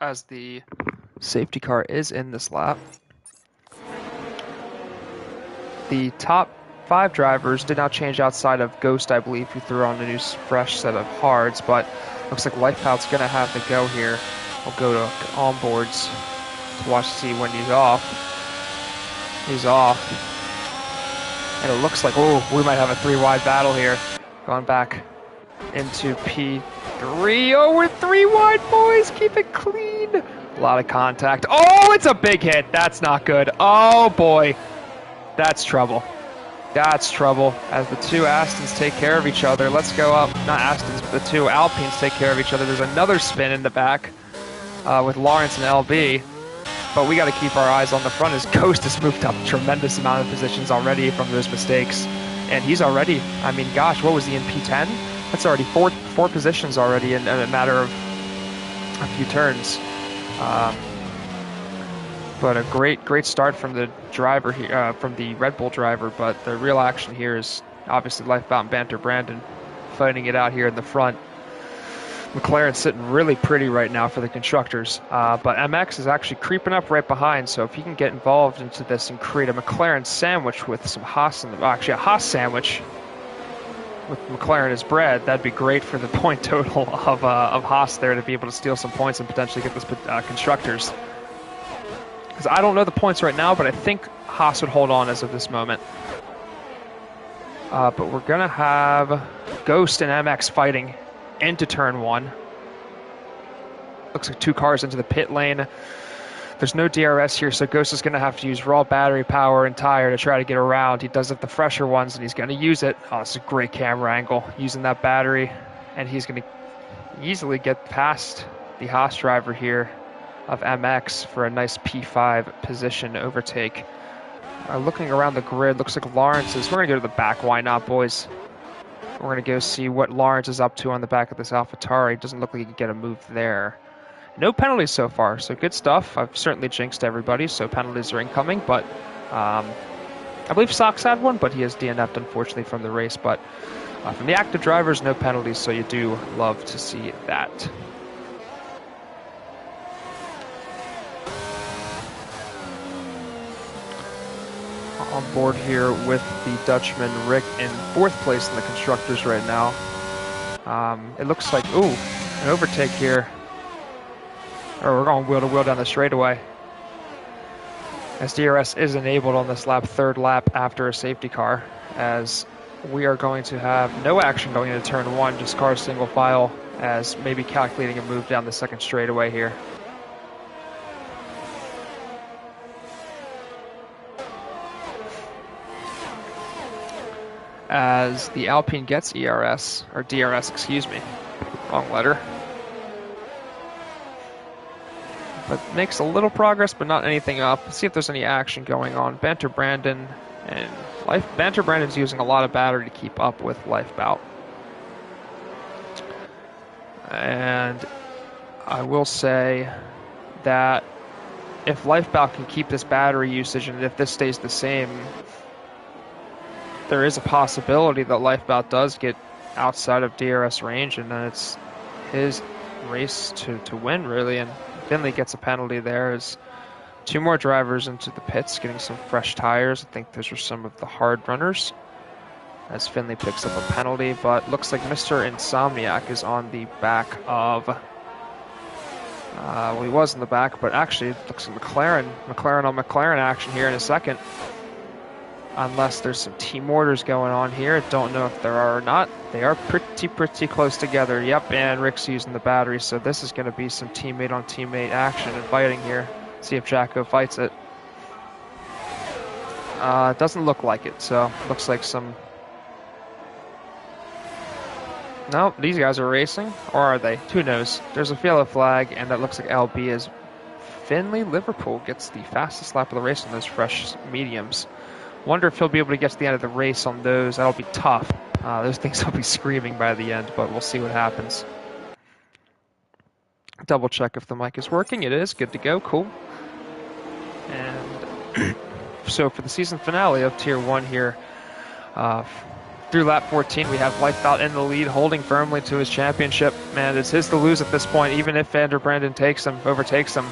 Speaker 1: As the safety car is in this lap, the top 5 drivers did not change outside of Ghost, I believe, who threw on a new fresh set of hards, but looks like Lifeout's going to have to go here. We'll go to onboards to watch to see when he's off. He's off. And it looks like, we might have a 3-wide battle here. Going back into P3. Oh, we're 3 wide, boys. Keep it clean. A lot of contact. Oh, it's a big hit. That's not good. Oh, boy. That's trouble. That's trouble. As the 2 Astons take care of each other. Let's go up. Not Astons, but the 2 Alpines take care of each other. There's another spin in the back with Lawrence and LB. But we got to keep our eyes on the front as Ghost has moved up a tremendous amount of positions already from those mistakes. And he's already, I mean, gosh, what was he in P10? That's already four positions already in a matter of a few turns. But a great start from the driver here, from the Red Bull driver. But the real action here is obviously Lifebound and Banter Brandon fighting it out here in the front. McLaren's sitting really pretty right now for the constructors, but MX is actually creeping up right behind, so if he can get involved into this and create a McLaren sandwich with some Haas, actually a Haas sandwich with McLaren as bread, that'd be great for the point total of Haas there to be able to steal some points and potentially get this constructors. Because I don't know the points right now, but I think Haas would hold on as of this moment. But we're going to have Ghost and MX fighting into turn 1. Looks like 2 cars into the pit lane. There's no DRS here, so Ghost is going to have to use raw battery power and tire to try to get around. He does have the fresher ones, and he's going to use it. Oh, this is a great camera angle, using that battery. And he's going to easily get past the Haas driver here of MX for a nice P5 position overtake. Looking around the grid, looks like Lawrence is... We're going to go to the back. Why not, boys? We're going to go see what Lawrence is up to on the back of this AlphaTauri. Doesn't look like he can get a move there. No penalties so far, so good stuff. I've certainly jinxed everybody, so penalties are incoming, but I believe Sox had one, but he has DNF'd, unfortunately, from the race. But from the active drivers, no penalties, so you do love to see that. On board here with the Dutchman Rick in 4th place in the constructors right now. It looks like, ooh, an overtake here. Or we're going wheel to wheel down the straightaway. As DRS is enabled on this lap, 3rd lap after a safety car, as we are going to have no action going into turn 1, just car single file, as maybe calculating a move down the 2nd straightaway here. As the Alpine gets ERS, or DRS, excuse me, wrong letter. But makes a little progress, but not anything up. Let's see if there's any action going on. Banter Brandon and Banter Brandon's using a lot of battery to keep up with Lifebout. And I will say that if Lifebout can keep this battery usage, and if this stays the same, there is a possibility that Lifebout does get outside of DRS range, and then it's his race to win, really. And Finley gets a penalty there as 2 more drivers into the pits, getting some fresh tires. I think those are some of the hard runners, as Finley picks up a penalty. But looks like Mr. Insomniac is on the back of... well, he was in the back, but actually it looks like McLaren on McLaren action here in a second. Unless there's some team orders going on here. Don't know if there are or not. They are pretty close together. Yep, and Rick's using the battery, so this is going to be some teammate on teammate action and fighting here. See if Jacko fights it. Doesn't look like it, so looks like some... No, these guys are racing, or are they? Who knows? There's a yellow flag, and that looks like LB is Finley. Liverpool gets the fastest lap of the race on those fresh mediums. Wonder if he'll be able to get to the end of the race on those. That'll be tough. Those things will be screaming by the end, but we'll see what happens. Double check if the mic is working. It is. Good to go. Cool. And so for the season finale of Tier 1 here, through lap 14, we have Lifebout in the lead, holding firmly to his championship. Man, it's his to lose at this point, even if Vander Branden overtakes him.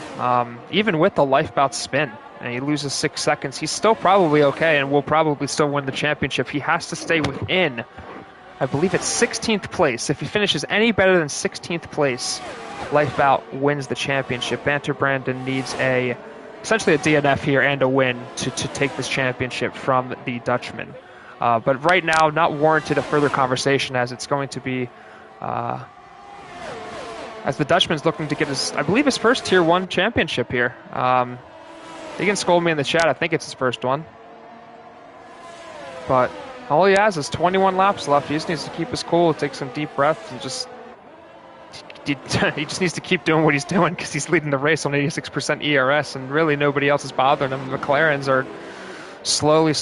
Speaker 1: Even with the Lifebout spin, and he loses 6 seconds, he's still probably okay and will probably still win the championship. He has to stay within, I believe it's 16th place. If he finishes any better than 16th place, Lifebout wins the championship. Banter Branden needs essentially a DNF here and a win to take this championship from the Dutchman. But right now, not warranted a further conversation, as it's going to be, as the Dutchman's looking to get his, I believe, his first Tier 1 championship here. They can scold me in the chat. I think it's his first one. But all he has is 21 laps left. He just needs to keep his cool, take some deep breaths, and he just needs to keep doing what he's doing, because he's leading the race on 86% ERS, and really nobody else is bothering him. The McLarens are slowly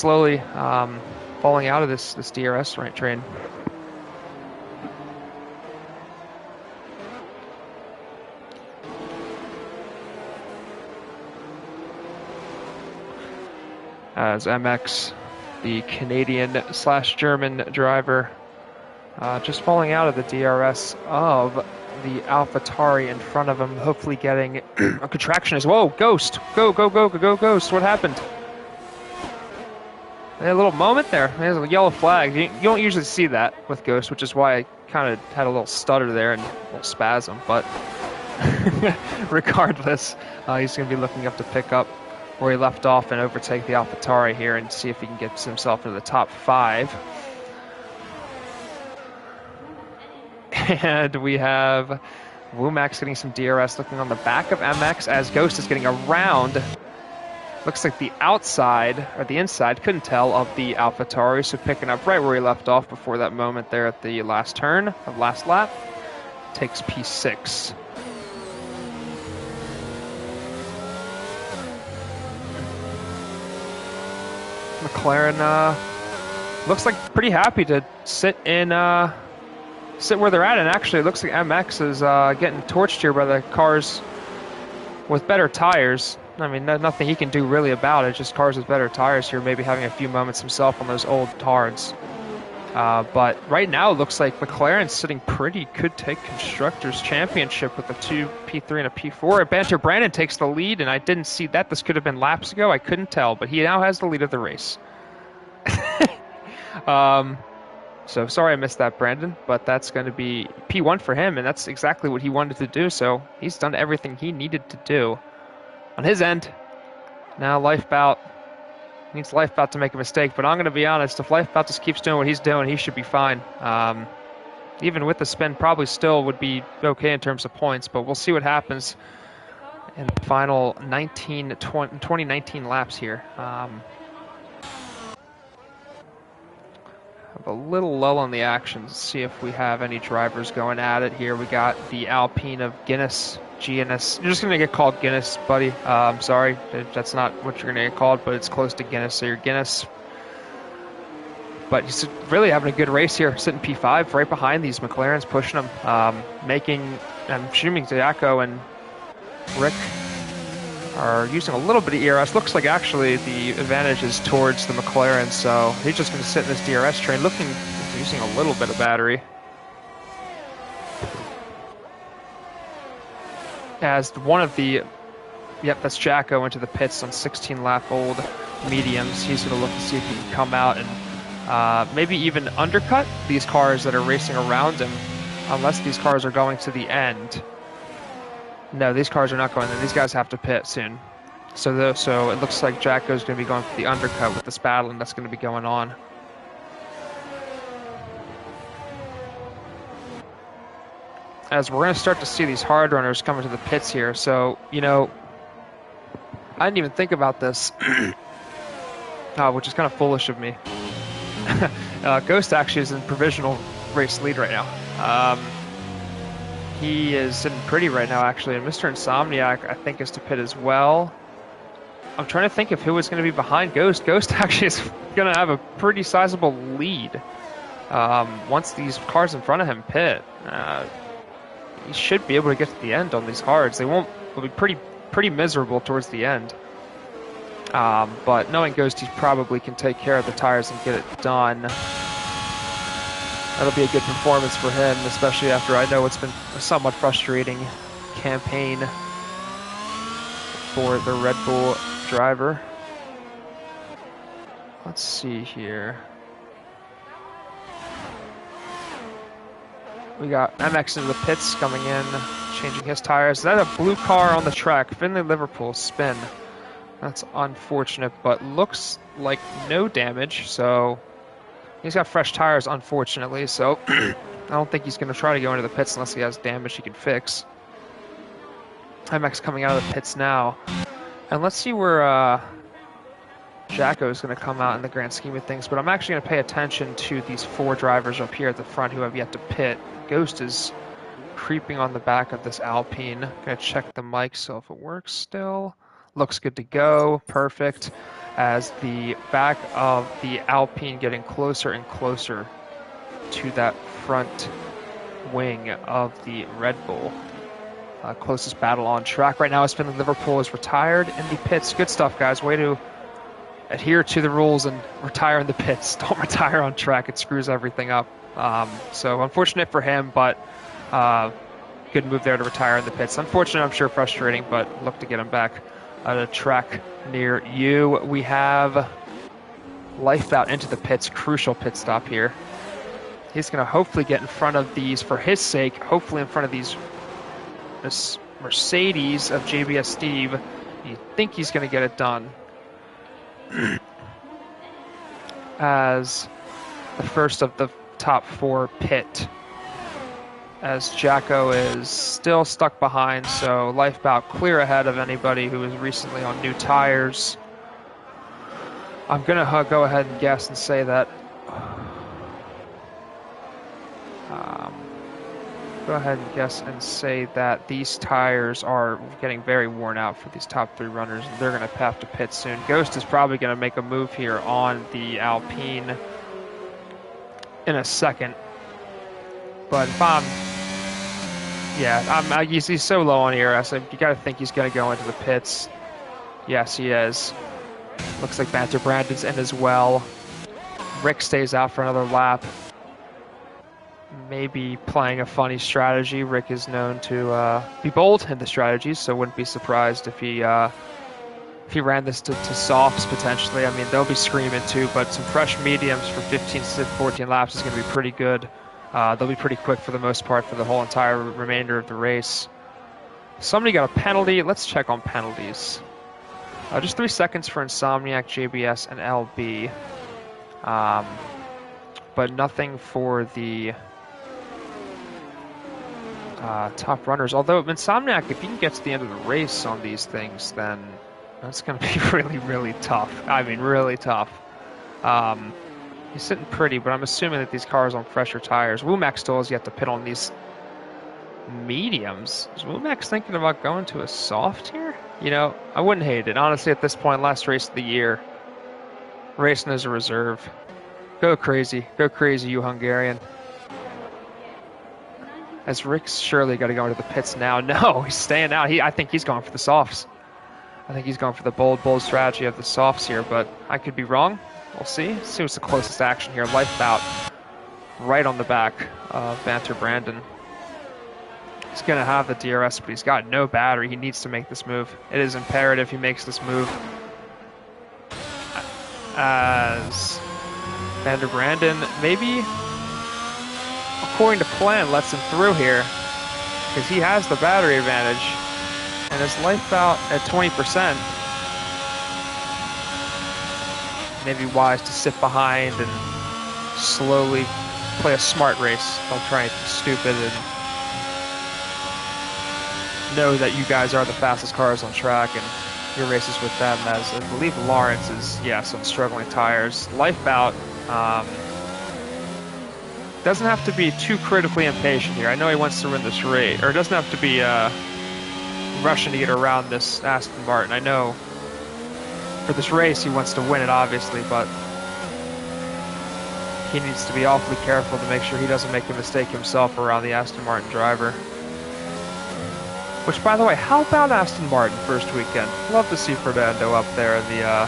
Speaker 1: falling out of this DRS train. As MX, the Canadian/German driver, just falling out of the DRS of the AlphaTauri in front of him, hopefully getting a contraction as well. Whoa, Ghost! Go, go, go, go, go, Ghost! What happened? A little moment there. There's a yellow flag. You don't usually see that with Ghost, which is why I kind of had a little stutter there and a little spasm. But regardless, he's going to be looking up to pick up where he left off and overtake the AlphaTauri here and see if he can get himself into the top 5. And we have Womack's getting some DRS, looking on the back of MX as Ghost is getting around. Looks like the outside, or the inside, couldn't tell, of the AlphaTauri, so picking up right where he left off before that moment there at the last turn of last lap. Takes P6. McLaren looks like pretty happy to sit where they're at, and actually it looks like MX is getting torched here by the cars with better tires. I mean, nothing he can do really about it, just cars with better tires here, maybe having a few moments himself on those old hards. But right now it looks like McLaren's sitting pretty, could take Constructors' Championship with a P3 and a P4. Banter Brandon takes the lead, and I didn't see that. This could have been laps ago, I couldn't tell, but he now has the lead of the race. So sorry I missed that, Brandon, but that's going to be P1 for him, and that's exactly what he wanted to do, so he's done everything he needed to do on his end. Now Lifebout needs Lifebout to make a mistake, but I'm going to be honest, if Lifebout just keeps doing what he's doing, he should be fine. Even with the spin, probably still would be okay in terms of points, but we'll see what happens in the final 2019 laps here. Have a little lull on the action to see if we have any drivers going at it here. We got the Alpine of Guinness, GNS. You're just going to get called Guinness, buddy. I'm sorry, that's not what you're going to get called, but it's close to Guinness, so you're Guinness. But he's really having a good race here, sitting P5 right behind these McLarens, pushing them, I'm assuming Diaco and Rick are using a little bit of ERS. Looks like actually the advantage is towards the McLaren, so he's just going to sit in this DRS train, using a little bit of battery. As one of the, yep, that's Jacko into the pits on 16-lap-old mediums. He's going to look to see if he can come out and maybe even undercut these cars that are racing around him, unless these cars are going to the end. No, these cars are not going there. These guys have to pit soon. So it looks like Jacko's going to be going for the undercut with this battling that's going to be going on. As we're going to start to see these hard runners coming to the pits here. So, you know, I didn't even think about this, which is kind of foolish of me. Ghost actually is in provisional race lead right now. He is sitting pretty right now, actually, and Mr. Insomniac, I think, is to pit as well. I'm trying to think of who is going to be behind Ghost. Ghost actually is going to have a pretty sizable lead once these cars in front of him pit. He should be able to get to the end on these hards. They'll be pretty miserable towards the end. But knowing Ghost, he probably can take care of the tires and get it done. That'll be a good performance for him, especially after I know it's been a somewhat frustrating campaign for the Red Bull driver. Let's see here. We got MX into the pits coming in, changing his tires. Is that a blue car on the track? Finley Liverpool spin. That's unfortunate, but looks like no damage, so he's got fresh tires, unfortunately, so I don't think he's going to try to go into the pits unless he has damage he can fix. MX coming out of the pits now. And let's see where Jacko is going to come out in the grand scheme of things, but I'm actually going to pay attention to these 4 drivers up here at the front who have yet to pit. Ghost is creeping on the back of this Alpine. Going to check the mic, so if it works still. Looks good to go. Perfect. As the back of the Alpine getting closer and closer to that front wing of the Red Bull. Closest battle on track right now is Finley Liverpool is retired in the pits. Good stuff, guys. Way to adhere to the rules and retire in the pits. Don't retire on track. It screws everything up. So unfortunate for him, but good move there to retire in the pits. Unfortunate, I'm sure frustrating, but look to get him back at a track near you. We have Lifeboat into the pits, crucial pit stop here. He's going to hopefully get in front of these, for his sake, hopefully in front of this Mercedes of JBS Steve. You think he's going to get it done as the first of the top 4 pit, as Jacko is still stuck behind, so Lifebout clear ahead of anybody who is recently on new tires. I'm going to go ahead and guess and say that these tires are getting very worn out for these top 3 runners, and they're going to have to pit soon. Ghost is probably going to make a move here on the Alpine in a second, but if he's so low on ERS, you got to think he's going to go into the pits. Yes, he is. Looks like Banter Brandon's in as well. Rick stays out for another lap. Maybe playing a funny strategy. Rick is known to be bold in the strategies, so wouldn't be surprised if he ran this to softs potentially. I mean, they'll be screaming too, but some fresh mediums for 15 to 14 laps is going to be pretty good. They'll be pretty quick for the most part for the whole entire remainder of the race. Somebody got a penalty. Let's check on penalties. Just 3 seconds for Insomniac, JBS, and LB. But nothing for the top runners. Although Insomniac, if you can get to the end of the race on these things, then that's going to be really, really tough. I mean, really tough. He's sitting pretty, but I'm assuming that these cars are on fresher tires. Womack still has yet to pit on these mediums. Is Womack thinking about going to a soft here? You know, I wouldn't hate it. Honestly, at this point, last race of the year, racing as a reserve. Go crazy. Go crazy, you Hungarian. As Rick's surely got to go into the pits now. No, he's staying out. I think he's going for the softs. I think he's going for the bold strategy of the softs here, but I could be wrong. We'll see. See what's the closest action here. Lifebout right on the back of Banter Brandon. He's going to have the DRS, but he's got no battery. He needs to make this move. It is imperative he makes this move. As Banter Brandon, maybe, according to plan, lets him through here because he has the battery advantage. And his Lifebout at 20%. Maybe wise to sit behind and slowly play a smart race. Don't try anything stupid and know that you guys are the fastest cars on track and your races with them, as I believe Lawrence is, on struggling tires. Lifebout doesn't have to be too critically impatient here. I know he wants to win this race, or doesn't have to be rushing to get around this Aston Martin. I know for this race he wants to win it, obviously, but he needs to be awfully careful to make sure he doesn't make a mistake himself around the Aston Martin driver. Which, by the way, how about Aston Martin first weekend? Love to see Fernando up there in the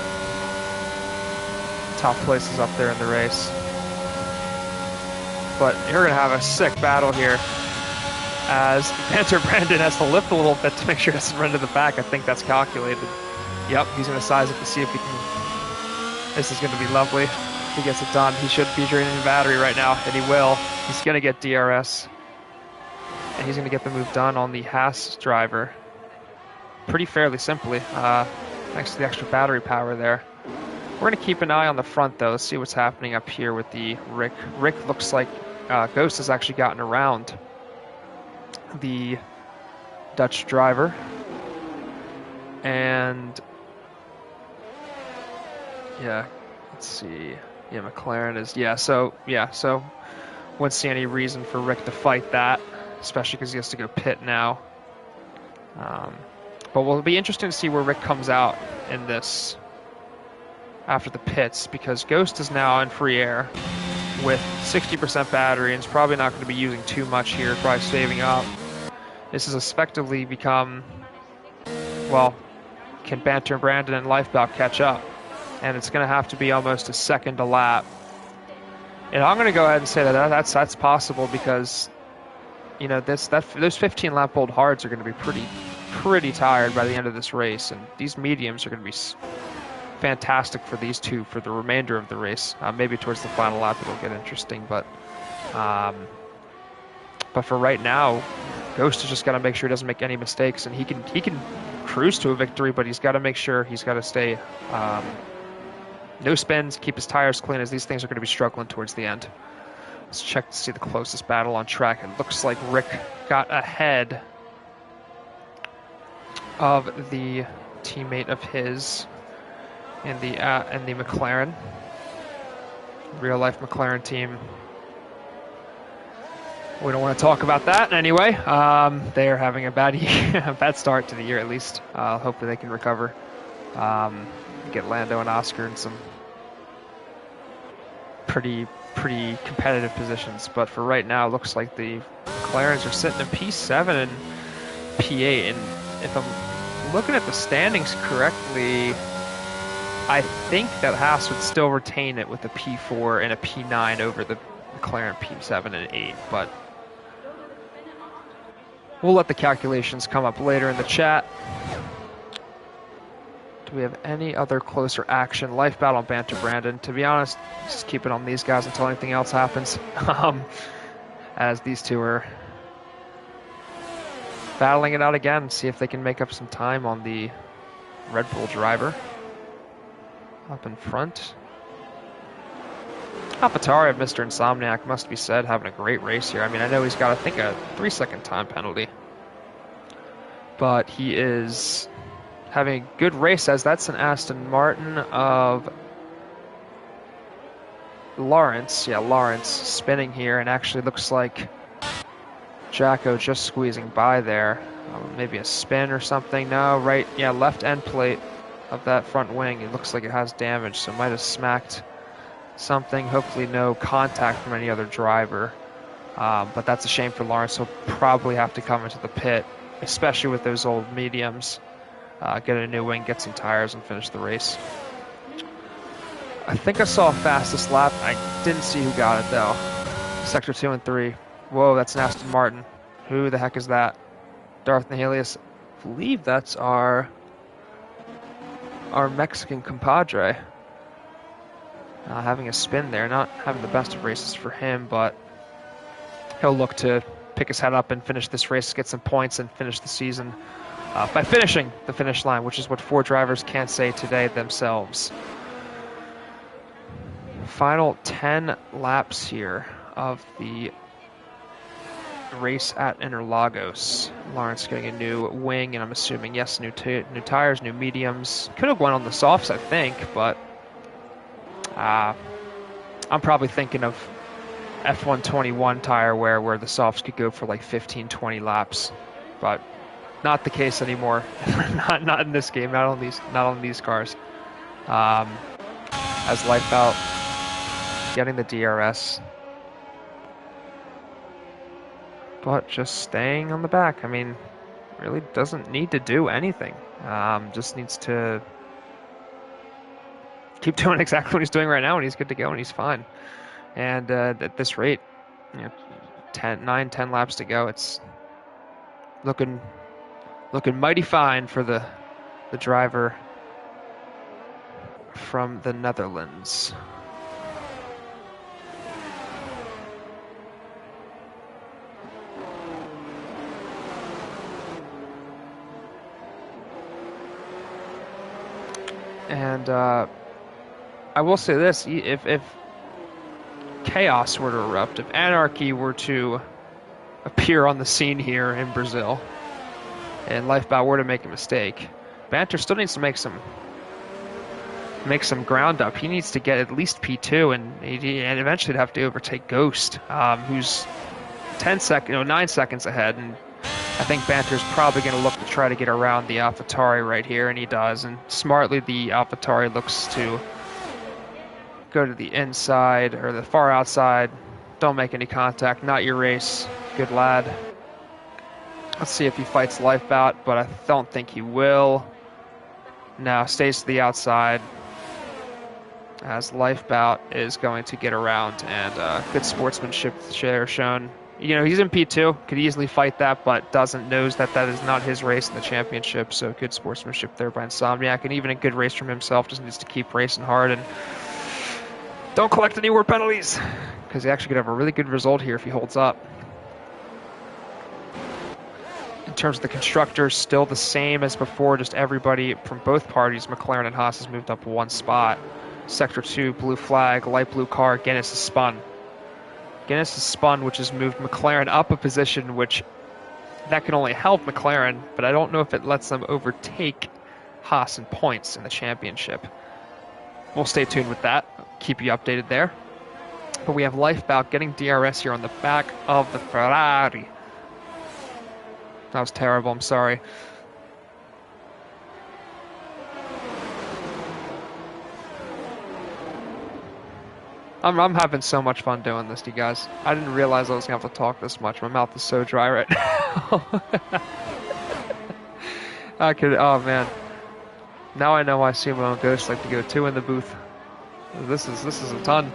Speaker 1: top places up there in the race. But you're going to have a sick battle here as Banter Brandon has to lift a little bit to make sure he doesn't run to the back. I think that's calculated. Yep, he's going to size it to see if he can. This is going to be lovely. If he gets it done, he should be draining the battery right now, and he will. He's going to get DRS. And he's going to get the move done on the Haas driver pretty fairly simply, thanks to the extra battery power there. We're going to keep an eye on the front, though. Let's see what's happening up here with the Rick. Rick looks like Ghost has actually gotten around the Dutch driver. And, let's see. McLaren is, so wouldn't see any reason for Rick to fight that, especially because he has to go pit now. But it'll be interesting to see where Rick comes out in this after the pits, because Ghost is now in free air with 60% battery and is probably not going to be using too much here, probably saving up. This has effectively become, can Banter Brandon and Lifebout catch up? And it's going to have to be almost a second a lap. And I'm going to go ahead and say that that's possible, because you know, those 15 lap old hards are going to be pretty tired by the end of this race, and these mediums are going to be fantastic for these two for the remainder of the race. Maybe towards the final lap it'll get interesting, um, but for right now, Ghost has just got to make sure he doesn't make any mistakes, and he can cruise to a victory, but he's got to make sure he's got to stay no spins, keep his tires clean, as these things are going to be struggling towards the end. Let's check to see the closest battle on track. It looks like Rick got ahead of the teammate of his in the McLaren, real life McLaren team. We don't want to talk about that anyway. They are having a bad year, a bad start to the year at least. Hopefully they can recover. Get Lando and Oscar in some pretty competitive positions. But for right now, it looks like the McLarens are sitting in P7 and P8. And if I'm looking at the standings correctly, I think that Haas would still retain it with a P4 and a P9 over the McLaren P7 and 8. But we'll let the calculations come up later in the chat. Do we have any other closer action? Life battle and banter, Brandon. To be honest, just keep it on these guys until anything else happens. As these two are battling it out again, see if they can make up some time on the Red Bull driver. Up in front. APPF1 of Mr. Insomniac, must be said, having a great race here. I mean, I know he's got, I think, a 3-second time penalty. But he is having a good race, as that's an Aston Martin of Lawrence. Yeah, Lawrence spinning here, and actually looks like Jacko just squeezing by there. Maybe a spin or something. No, right, yeah, left end plate of that front wing. It looks like it has damage, so might have smacked something. Hopefully no contact from any other driver. But that's a shame for Lawrence. He'll probably have to come into the pit, especially with those old mediums. Get a new wing, get some tires, and finish the race. I think I saw fastest lap. I didn't see who got it, though. Sector 2 and 3. Whoa, that's an Aston Martin. Who the heck is that? Darth Nihilius. I believe that's our Mexican compadre. Having a spin there. Not having the best of races for him, but he'll look to pick his head up and finish this race, get some points, and finish the season by finishing the finish line, which is what 4 drivers can't say today themselves. Final 10 laps here of the race at Interlagos. Lawrence getting a new wing, and I'm assuming, yes, new tires, new mediums. Could have went on the softs, I think, but I'm probably thinking of F1 21 tire wear, where the softs could go for like 15-20 laps, but not the case anymore. not in this game, not on these cars. As Lifebout getting the DRS, but just staying on the back. I mean, really doesn't need to do anything. Just needs to keep doing exactly what he's doing right now, and he's good to go, and he's fine. And at this rate, 9-10 laps to go, it's looking mighty fine for the driver from the Netherlands. And I will say this, if chaos were to erupt, if anarchy were to appear on the scene here in Brazil, and Lifebout were to make a mistake, Banter still needs to make some ground up. He needs to get at least P2, and eventually he'd have to overtake Ghost, who's 9 seconds ahead. And I think Banter's probably going to look to try to get around the AlphaTauri right here, and he does. And smartly, the AlphaTauri looks to go to the inside or the far outside. Don't make any contact. Not your race. Good lad. Let's see if he fights Lifebout, but I don't think he will. No, stays to the outside, as Lifebout is going to get around, and good sportsmanship share shown You know, he's in P2, could easily fight that, but knows that that is not his race in the championship. So good sportsmanship there by Insomniac, and even a good race from himself. Just needs to keep racing hard and don't collect any more penalties, because he actually could have a really good result here if he holds up. In terms of the constructors, still the same as before, just everybody from both parties, McLaren and Haas, has moved up one spot. Sector 2, blue flag, light blue car, Guinness is spun. Guinness is spun, which has moved McLaren up a position, which that can only help McLaren, but I don't know if it lets them overtake Haas in points in the championship. We'll stay tuned with that, keep you updated there. But we have Lifebout getting DRS here on the back of the Ferrari. That was terrible, I'm sorry. I'm having so much fun doing this, you guys. I didn't realize I was going to have to talk this much. My mouth is so dry right now. Oh man. Now I know why Sumo and Ghost like to go 2 in the booth. This is a ton.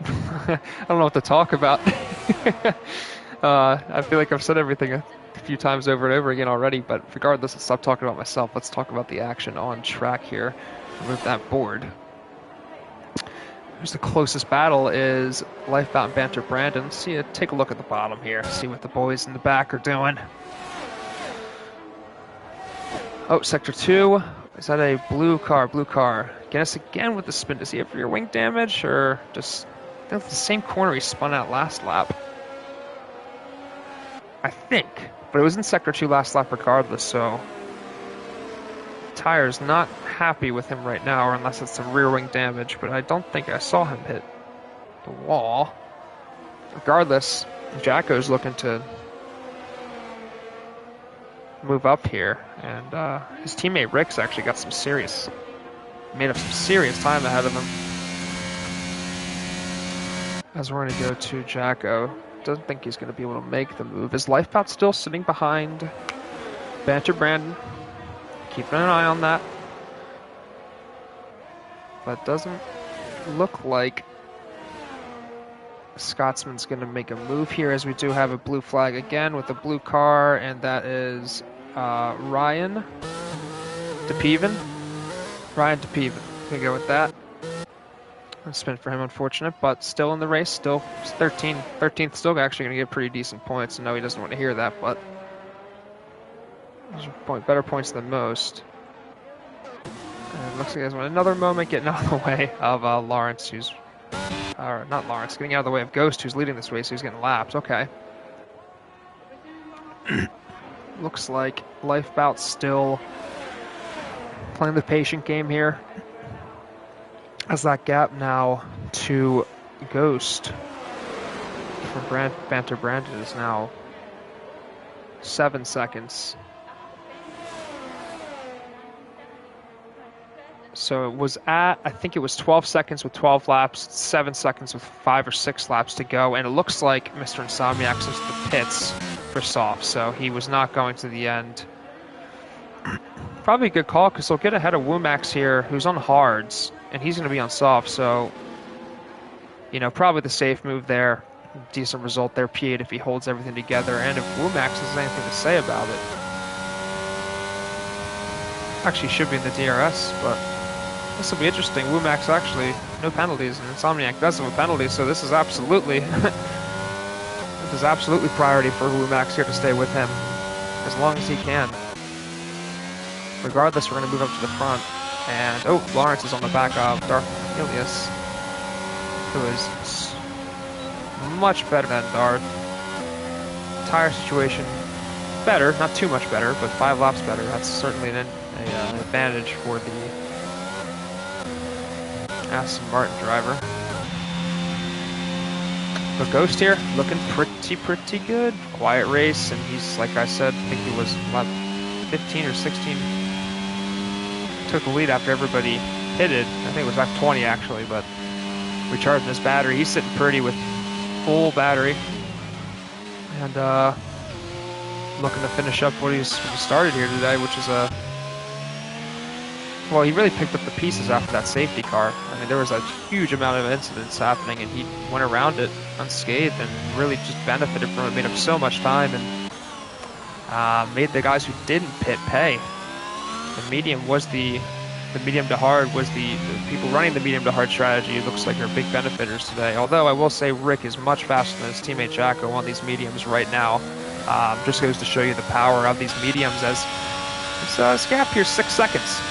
Speaker 1: I don't know what to talk about. I feel like I've said everything a few times over and over again already, but regardless, let's stop talking about myself. Let's talk about the action on track here. Move that board. Here's the closest battle is Lifebout and Banter Brandon. Take a look at the bottom here. See what the boys in the back are doing. Oh, Sector 2. Is that a blue car? Blue car. Guinness again with the spin. Does he have rear wing damage? Or just... I think it's the same corner he spun out last lap. I think. But it was in Sector 2 last lap regardless, so... Tire's not happy with him right now, or unless it's some rear wing damage, but I don't think I saw him hit the wall. Regardless, Jacko's looking to move up here, and his teammate Rick's actually got made up some serious time ahead of him. As we're going to go to Jacko, doesn't think he's going to be able to make the move. Is Lifebout still sitting behind Banter Brandon? Keeping an eye on that. But doesn't look like Scotsman's going to make a move here, as we do have a blue flag again with a blue car, and that is Ryan DePeven. Ryan DePeven. Gonna go with that. A spin for him, unfortunate, but still in the race, still 13th, still actually going to get pretty decent points. I know he doesn't want to hear that, but those are better points than most. And it looks like he has another moment getting out of the way of Lawrence, who's... not Lawrence, getting out of the way of Ghost, who's leading this race, so he's getting lapped. Okay. Looks like Lifebout's still playing the patient game here, as that gap now to Ghost from Banter Brandon is now 7 seconds. So it was at, I think it was 12 seconds with 12 laps, 7 seconds with 5 or 6 laps to go, and it looks like Mr. Insomniac's into the pits for soft, so he was not going to the end. Probably a good call, because he'll get ahead of Woomax here, who's on hards, and he's going to be on soft, so, you know, probably the safe move there. Decent result there, P8 if he holds everything together, and if Woomax has anything to say about it. Actually should be in the DRS, but this will be interesting. Woomax actually, no penalties, and Insomniac does have a penalty, so this is absolutely priority for Woomax here to stay with him as long as he can. Regardless, we're going to move up to the front, and oh, Lawrence is on the back of Darth Ilias, who is much better than Darth. Tire situation better, not too much better, but 5 laps better. That's certainly an advantage for the Aston Martin driver. But Ghost here, looking pretty good. Quiet race, and he's, like I said, I think he was lap 15 or 16. Took the lead after everybody pitted. I think it was lap 20 actually, but recharging his battery. He's sitting pretty with full battery, and looking to finish up what he started here today, which is a well, he really picked up the pieces after that safety car. I mean, there was a huge amount of incidents happening, and he went around it unscathed and really just benefited from it, made him so much time, and made the guys who didn't pit pay. The medium to hard was the people running the medium to hard strategy. It looks like are big benefiters today. Although I will say Rick is much faster than his teammate Jacko on these mediums right now. Just goes to show you the power of these mediums as this gap here 6 seconds.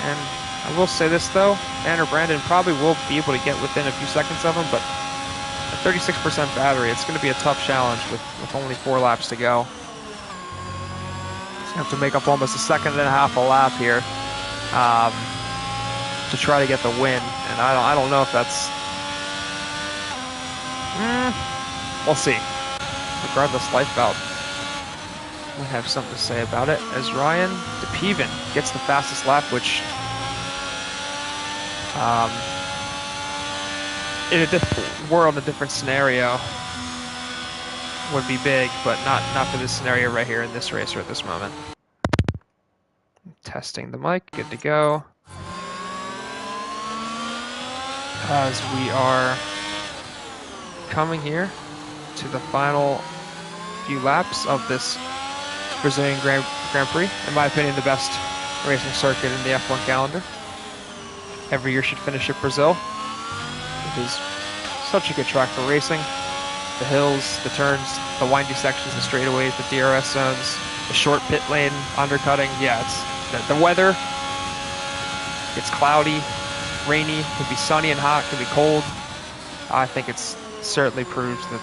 Speaker 1: And I will say this though, Banner Brandon probably will be able to get within a few seconds of him, but at 36% battery, it's going to be a tough challenge with only 4 laps to go. Have to make up almost a second and a half a lap here to try to get the win, and I don't know if that's. We'll see. Regardless, Lifebout will have something to say about it as Ryan DePeven gets the fastest lap, which in a different world, a different scenario would be big, but not for this scenario right here in this race or at this moment. Testing the mic, good to go. As we are coming here to the final few laps of this Brazilian Grand Prix. In my opinion, the best racing circuit in the F1 calendar. Every year should finish at Brazil. It is such a good track for racing. The hills, the turns, the windy sections, the straightaways, the DRS zones, the short pit lane, undercutting. Yeah, it's the weather. It's cloudy, rainy, it can be sunny and hot, it can be cold. I think it's certainly proves that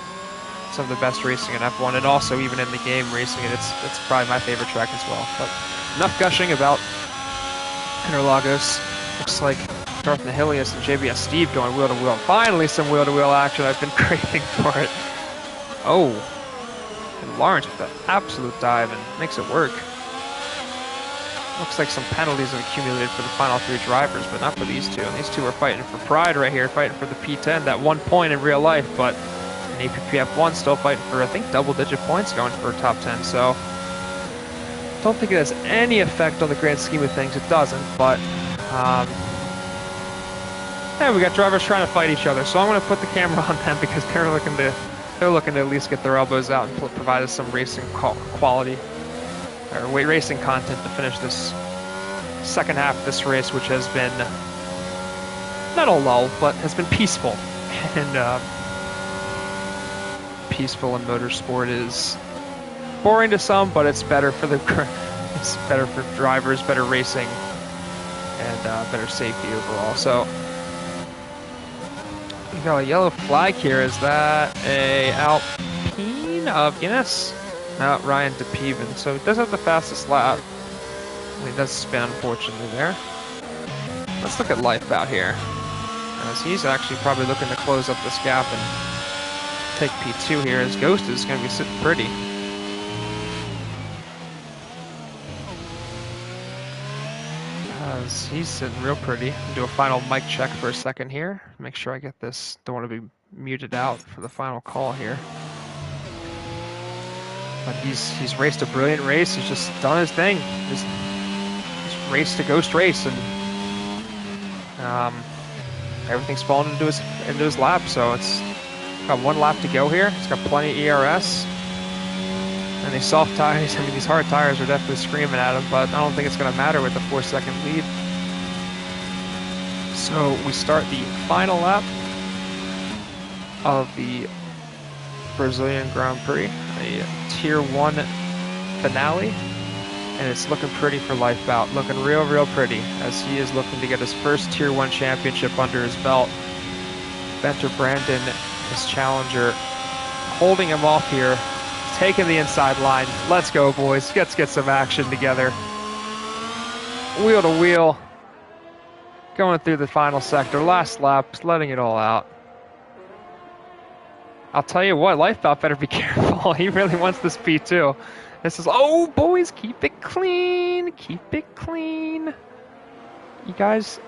Speaker 1: some of the best racing in F1, and also even in the game racing it, it's probably my favorite track as well. But enough gushing about Interlagos. Looks like Darth Nihilius and JBS Steve going wheel to wheel. Finally some wheel to wheel action. I've been craving for it. Oh, and Lawrence with the absolute dive and makes it work. Looks like some penalties have accumulated for the final 3 drivers, but not for these two. And these two are fighting for pride right here, fighting for the P10, that 1 point in real life, but in APPF1 still fighting for, I think, double-digit points going for top 10. So, don't think it has any effect on the grand scheme of things. It doesn't, but yeah, we got drivers trying to fight each other. So I'm going to put the camera on them because they're looking to at least get their elbows out and provide us some racing quality. Or racing content to finish this second half of this race, which has been not a lull, but has been peaceful. And peaceful in motorsport is boring to some, but it's better for it's better for drivers, better racing, and better safety overall. So we got a yellow flag here. Is that a Alpine of Guinness? No, Ryan DePeven. So he does have the fastest lap. He does spin, unfortunately, there. Let's look at Lifebout here, as he's actually probably looking to close up this gap and take P2 here, as Ghost is going to be sitting pretty. As he's sitting real pretty. I'll do a final mic check for a second here. Make sure I get this. Don't want to be muted out for the final call here. But he's raced a brilliant race. He's just done his thing. He's raced a ghost race, and everything's fallen into his lap. So it's got 1 lap to go here. It's got plenty of ERS, and these soft tires. I mean, these hard tires are definitely screaming at him. But I don't think it's going to matter with the 4-second lead. So we start the final lap of the Brazilian Grand Prix, a Tier 1 finale, and it's looking pretty for Lifebout. Looking real pretty, as he is looking to get his first Tier 1 championship under his belt. Banner Brandon, his challenger, holding him off here, taking the inside line. Let's go, boys. Let's get some action together. Wheel to wheel, going through the final sector, last lap, letting it all out. I'll tell you what, Lifebout better be careful. He really wants this P2. This is, oh, boys, keep it clean. Keep it clean. You guys,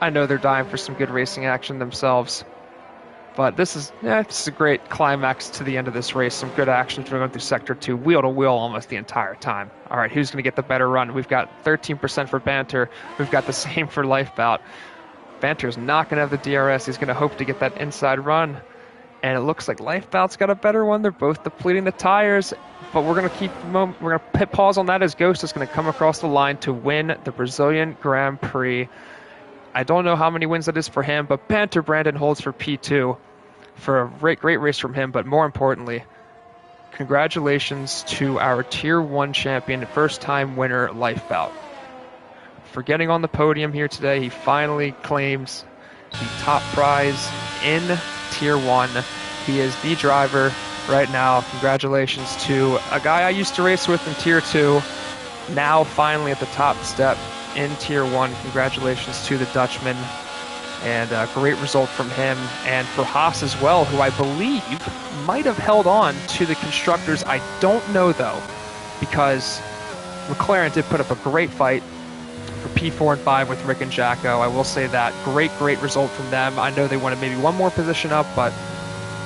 Speaker 1: I know they're dying for some good racing action themselves. But this is a great climax to the end of this race. Some good action for going through Sector 2, wheel to wheel almost the entire time. All right, who's going to get the better run? We've got 13% for Banter. We've got the same for Lifebout. Banter's not going to have the DRS. He's going to hope to get that inside run. And it looks like Lifebout's got a better one. They're both depleting the tires. But we're going to we're going to hit pause on that as Ghost is going to come across the line to win the Brazilian Grand Prix. I don't know how many wins that is for him, but Banter Brandon holds for P2 for a great race from him. But more importantly, congratulations to our Tier 1 champion, first-time winner, Lifebout. For getting on the podium here today, he finally claims the top prize in Tier 1. He is the driver right now. Congratulations to a guy I used to race with in Tier 2, now finally at the top step in Tier 1. Congratulations to the Dutchman, and a great result from him, and for Haas as well, who I believe might have held on to the constructors. I don't know, though, because McLaren did put up a great fight for P4 and 5 with Rick and Jacko. I will say that. Great result from them. I know they wanted maybe one more position up, but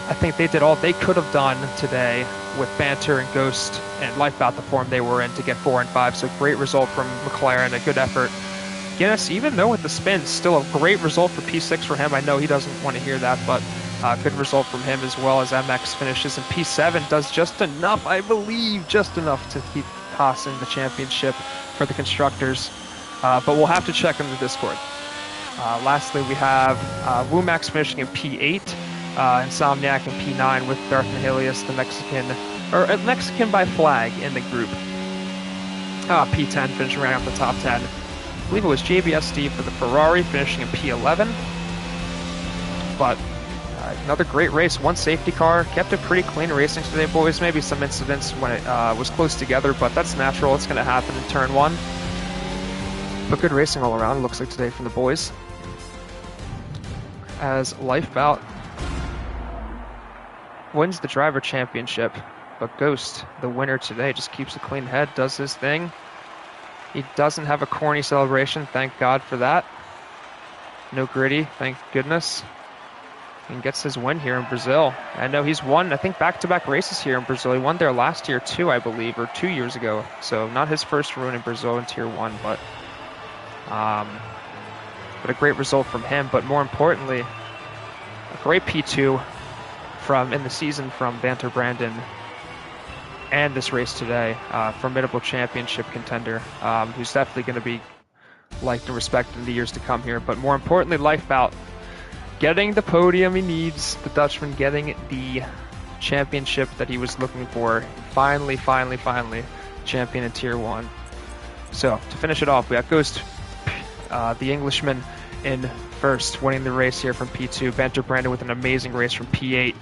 Speaker 1: I think they did all they could have done today with Banter and Ghost and Lifebout, the form they were in, to get 4 and 5. So great result from McLaren, a good effort. Guinness, even though with the spin, still a great result for P6 for him. I know he doesn't want to hear that, but good result from him, as well as MX finishes in P7, does just enough, I believe, just enough to keep Haas in the championship for the constructors. But we'll have to check in the Discord. Lastly, we have Wumax finishing in P8, Insomniac in P9 with Darth Nihilius, the Mexican by flag in the group. P10 finishing right off the top 10. I believe it was JBS Steve for the Ferrari finishing in P11. But another great race, one safety car, kept it pretty clean racing today, boys. Maybe some incidents when it was close together, but that's natural. It's going to happen in turn 1. But good racing all around, looks like today from the boys. As Lifebout wins the driver championship, but Ghost, the winner today, just keeps a clean head, does his thing. He doesn't have a corny celebration, thank God for that. No gritty, thank goodness. And gets his win here in Brazil. I know he's won, I think, back-to-back races here in Brazil. He won there last year too, I believe, or 2 years ago. So not his first run in Brazil in Tier 1, but a great result from him. But more importantly, a great P2 in the season from Banter Brandon, and this race today, formidable championship contender, who's definitely going to be liked and respected in the years to come here. But more importantly, Lifebout getting the podium he needs, the Dutchman getting the championship that he was looking for. Finally, champion in Tier 1. So, to finish it off, we got Ghost, the Englishman, in first, winning the race here from P2. Banter Brandon with an amazing race from P8,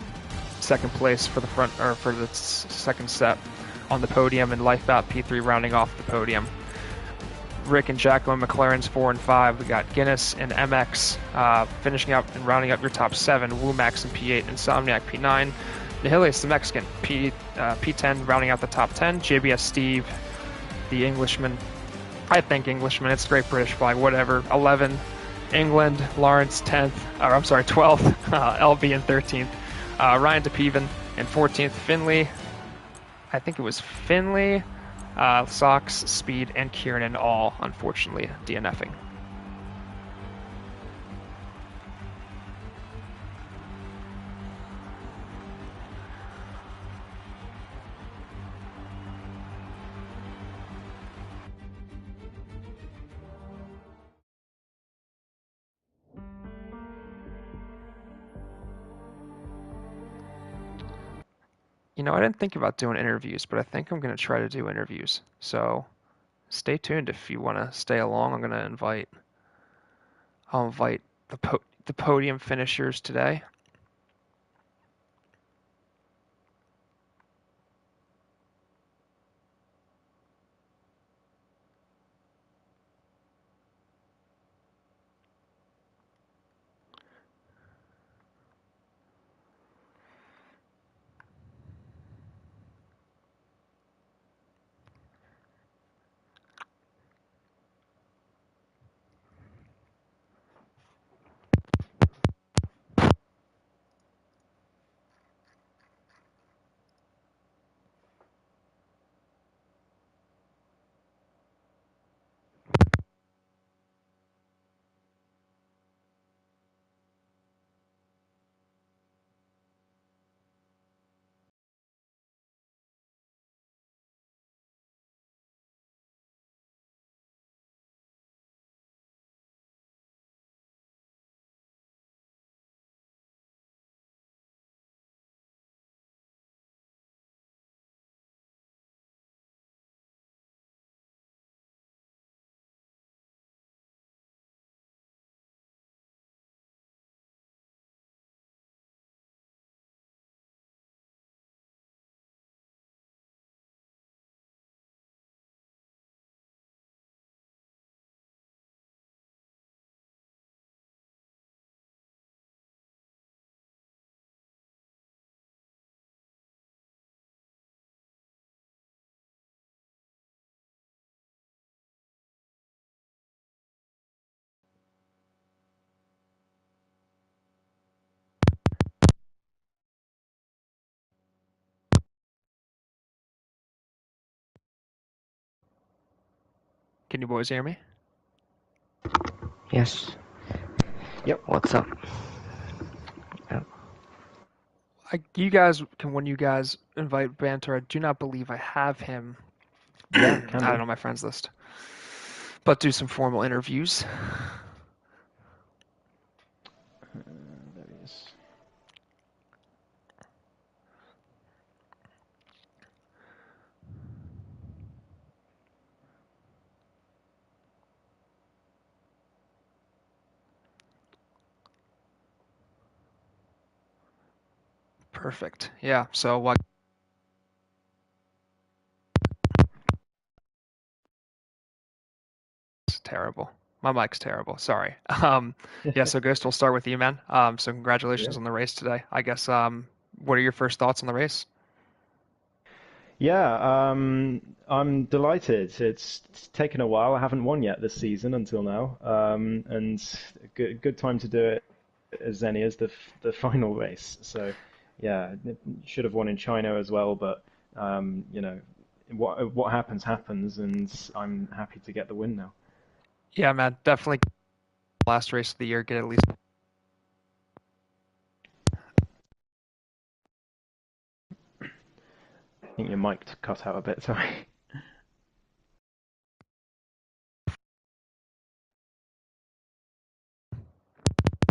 Speaker 1: second place for the second set on the podium, and Lifebout P3 rounding off the podium. Rick and Jacko and McLaren's 4 and 5. We got Guinness and MX finishing up and rounding up your top 7. Wumax in P8, Insomniac P9. Nihilius, the Mexican, P10 rounding out the top 10. JBS Steve, the Englishman. I think Englishman, it's great British flag, whatever. 11, England. Lawrence 10th, 12th. LB in 13th. Ryan DePeven in 14th. Finley, I think it was Finley, Sox, Speed, and Kieran all, unfortunately, DNFing. You know, I didn't think about doing interviews, but I think I'm going to try to do interviews. So stay tuned if you want to stay along. I'll invite the podium finishers today. Can you boys hear me?
Speaker 2: Yes.
Speaker 3: Yep.
Speaker 2: What's up? Yep.
Speaker 1: When you guys invite Banter, I do not believe I have him.
Speaker 3: Yeah,
Speaker 1: I
Speaker 3: can
Speaker 1: don't
Speaker 3: do.
Speaker 1: know my friends list, but do some formal interviews.
Speaker 3: There he is.
Speaker 1: Perfect. Yeah. So what? Terrible. My mic's terrible. Sorry. Yeah. So Ghost, we'll start with you, man. So
Speaker 3: Yeah.
Speaker 1: congratulations on the race today. I guess. What are your first thoughts on the race?
Speaker 3: Yeah, I'm delighted. It's taken a while. I haven't won yet this season until now. And a good time to do it as any as the final race. So, yeah, should have won in China as well, but you know, what happens happens, and I'm happy to get the win now.
Speaker 1: Yeah, man. Definitely last race of the year. Get at least.
Speaker 3: I think your mic cut out a bit, sorry.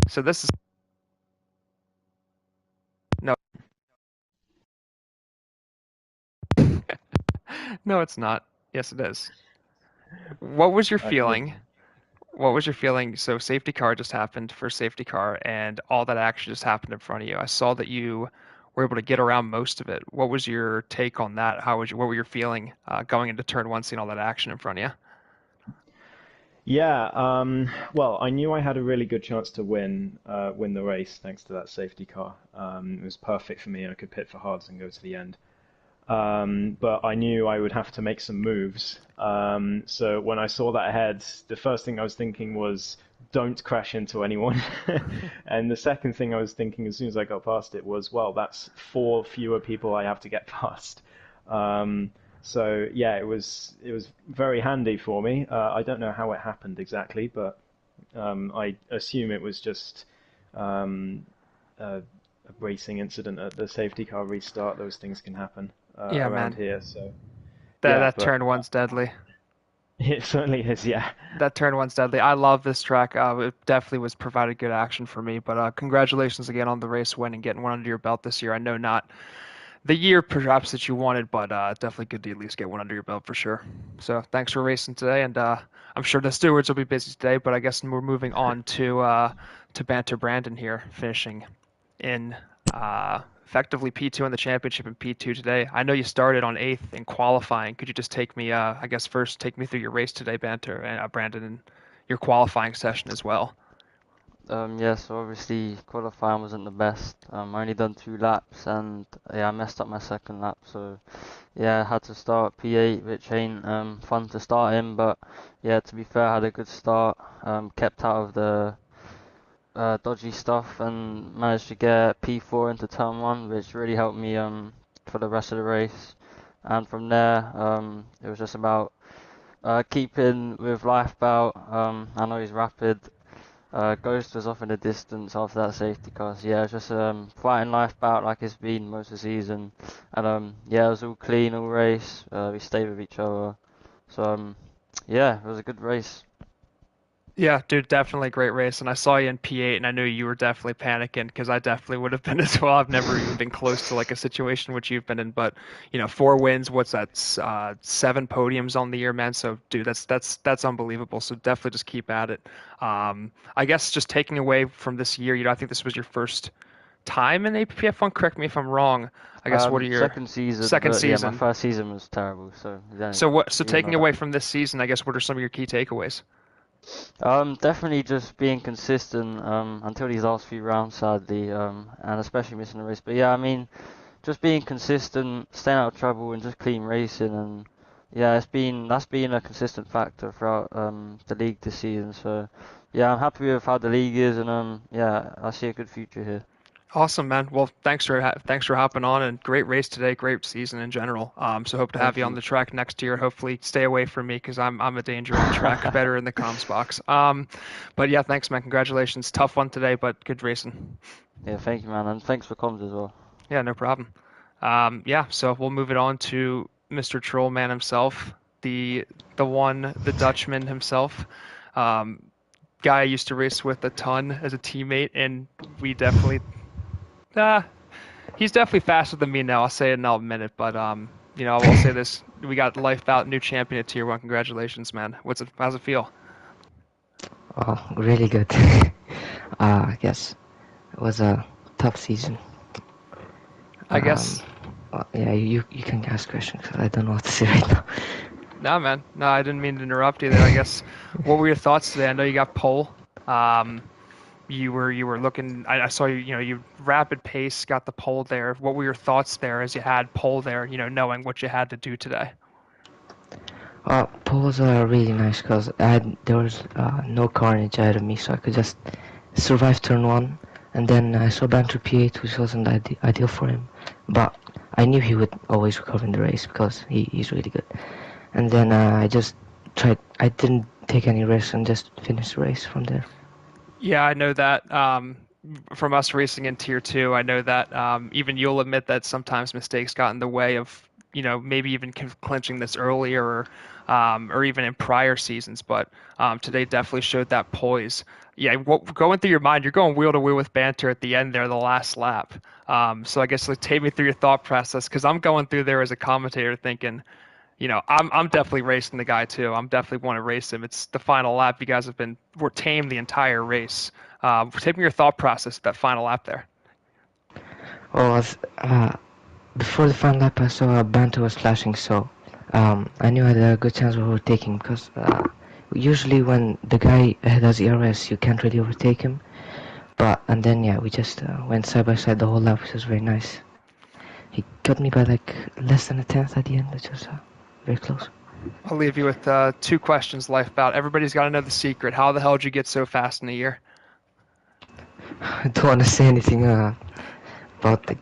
Speaker 1: So this is no. No, it's not. Yes, it is. What was your
Speaker 3: Well,
Speaker 1: feeling? What was your feeling? So safety car just happened, first safety car, and all that action just happened in front of you. I saw that you were able to get around most of it. What was your take on that? What were your feeling going into turn one, seeing all that action in front of you?
Speaker 3: yeah, well, I knew I had a really good chance to win the race thanks to that safety car. It was perfect for me. I could pit for hards and go to the end. But I knew I would have to make some moves. So when I saw that ahead, the first thing I was thinking was, don't crash into anyone. And the second thing I was thinking as soon as I got past it was, well, that's four fewer people I have to get past. Um, so yeah, it was very handy for me. I don't know how it happened exactly, but I assume it was just um, a, a racing incident at the safety car restart. Those things can happen
Speaker 1: Yeah,
Speaker 3: around
Speaker 1: man.
Speaker 3: here. So
Speaker 1: That
Speaker 3: yeah,
Speaker 1: that
Speaker 3: but
Speaker 1: turn one's deadly.
Speaker 3: it certainly is. Yeah,
Speaker 1: That turn one's deadly. I love this track. It definitely was provided good action for me. But congratulations again on the race win and getting one under your belt this year. I know not the year perhaps that you wanted, but definitely good to at least get one under your belt for sure. So thanks for racing today, and I'm sure the stewards will be busy today. But I guess we're moving on to Banter Brandon here, finishing in effectively P2 in the championship and P2 today. I know you started on eighth in qualifying. Could you just take me, I guess first take me through your race today, Banter and Brandon, and your qualifying session as well?
Speaker 2: Yeah, so obviously qualifying wasn't the best. I only done 2 laps and yeah, I messed up my second lap. So yeah, I had to start P8, which ain't fun to start in. But yeah, to be fair, I had a good start. Kept out of the dodgy stuff and managed to get P4 into turn one, which really helped me for the rest of the race. And from there, it was just about keeping with Lifebout. I know he's rapid. Ghost was off in the distance after that safety car. So yeah, it was just fighting Lifebout like it's been most of the season. And yeah, it was all clean all race. We stayed with each other. So yeah, it was a good race.
Speaker 1: Yeah, dude, definitely a great race. And I saw you in P8, and I knew you were definitely panicking because I definitely would have been as well. I've never even been close to like a situation which you've been in, but 4 wins. What's that? 7 podiums on the year, man. So, dude, that's unbelievable. So definitely just keep at it. I guess just taking away from this year, I think this was your first time in APPF1. Correct me if I'm wrong. I guess what are your
Speaker 2: Second season,
Speaker 1: second
Speaker 2: but yeah, my
Speaker 1: season?
Speaker 2: first season was terrible. So yeah,
Speaker 1: So what? So
Speaker 2: even
Speaker 1: taking
Speaker 2: though that.
Speaker 1: away from this season, I guess what are some of your key takeaways?
Speaker 2: Definitely just being consistent until these last few rounds, sadly, and especially missing the race. But yeah, I mean, just being consistent, staying out of trouble, and just clean racing, and yeah, that's been a consistent factor throughout the league this season. So yeah, I'm happy with how the league is, and yeah, I see a good future here.
Speaker 1: Awesome, man. Well, thanks for hopping on, and great race today, great season in general. So hope to have
Speaker 2: Thank
Speaker 1: you on
Speaker 2: you.
Speaker 1: the track next year. Hopefully, stay away from me because I'm a danger on track, better in the comms box. But yeah, thanks, man. Congratulations. Tough one today, but good racing.
Speaker 2: Yeah, thank you, man, and thanks for comms as well.
Speaker 1: Yeah, no problem. Yeah, so we'll move it on to Mr. Trollman himself, the one, the Dutchman himself. Um, Guy I used to race with a ton as a teammate, and we definitely. Uh, He's definitely faster than me now. I'll say it and I'll admit it. But I will say this: we got life out, new champion at Tier 1. Congratulations, man. How's it feel?
Speaker 4: Oh, really good. I guess it was a tough season.
Speaker 1: I
Speaker 4: Um,
Speaker 1: guess.
Speaker 4: yeah, you can ask questions 'cause I don't know what to say right now.
Speaker 1: No, man. No, I didn't mean to interrupt you there. I guess. What were your thoughts today? I know you got pole. Um, you were looking. I saw you. You rapid pace got the pole there. What were your thoughts there as you had pole there? Knowing what you had to do today.
Speaker 4: Poles are really nice because there was no carnage ahead of me, so I could just survive turn one. And then I saw Banter P8, which wasn't ideal for him, but I knew he would always recover in the race because he's really good. And then I just tried. I didn't take any risks and just finished the race from there.
Speaker 1: Yeah, I know that from us racing in Tier 2, I know that even you'll admit that sometimes mistakes got in the way of, maybe even clinching this earlier or even in prior seasons. But today definitely showed that poise. Yeah, going through your mind, you're going wheel to wheel with Banter at the end there, the last lap. So I guess like, take me through your thought process because I'm going through there as a commentator thinking, I'm definitely racing the guy too. I'm definitely want to race him. It's the final lap. You guys were tame the entire race. Take me your thought process that final lap there.
Speaker 4: Well, before the final lap, I saw Banter was flashing, so I knew I had a good chance of overtaking because usually when the guy does ERS, you can't really overtake him. But and then yeah, we just went side by side the whole lap, which was very nice. He got me by like less than a tenth at the end, which was very close.
Speaker 1: I'll leave you with two questions, Lifebout. Everybody's got to know the secret. How the hell did you get so fast in a year?
Speaker 4: I don't want to say anything about the.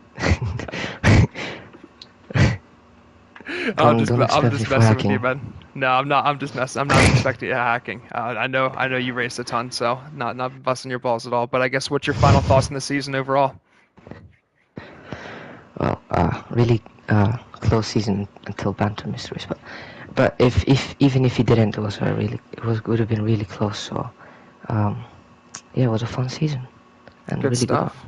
Speaker 4: Don't
Speaker 1: I'm
Speaker 4: expect me
Speaker 1: just
Speaker 4: for
Speaker 1: messing with you,
Speaker 4: hacking.
Speaker 1: man. No, I'm not. I'm just messing. I'm not expecting you hacking. I know you raced a ton, so not busting your balls at all. But I guess what's your final thoughts on the season overall?
Speaker 4: Well, really close season until Banter missed race, but if even if he didn't, would have been really close. So yeah, it was a fun season and
Speaker 1: Good
Speaker 4: really good one.
Speaker 1: stuff.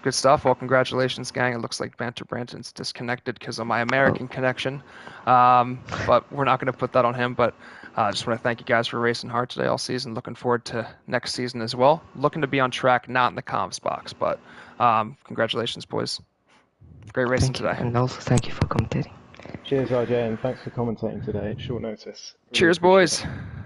Speaker 1: Good stuff. Well, congratulations, gang. It looks like Banter Brandon's disconnected because of my
Speaker 4: Oh,
Speaker 1: American connection. But we're not going to put that on him. But I just want to thank you guys for racing hard today all season. Looking forward to next season as well. Looking to be on track, not in the comms box. But congratulations, boys. Great racing
Speaker 4: thank you,
Speaker 1: today.
Speaker 4: and also thank you for commentating.
Speaker 3: Cheers, RJ, and thanks for commentating today at short notice. Really
Speaker 1: Cheers,
Speaker 3: appreciate it.
Speaker 1: boys.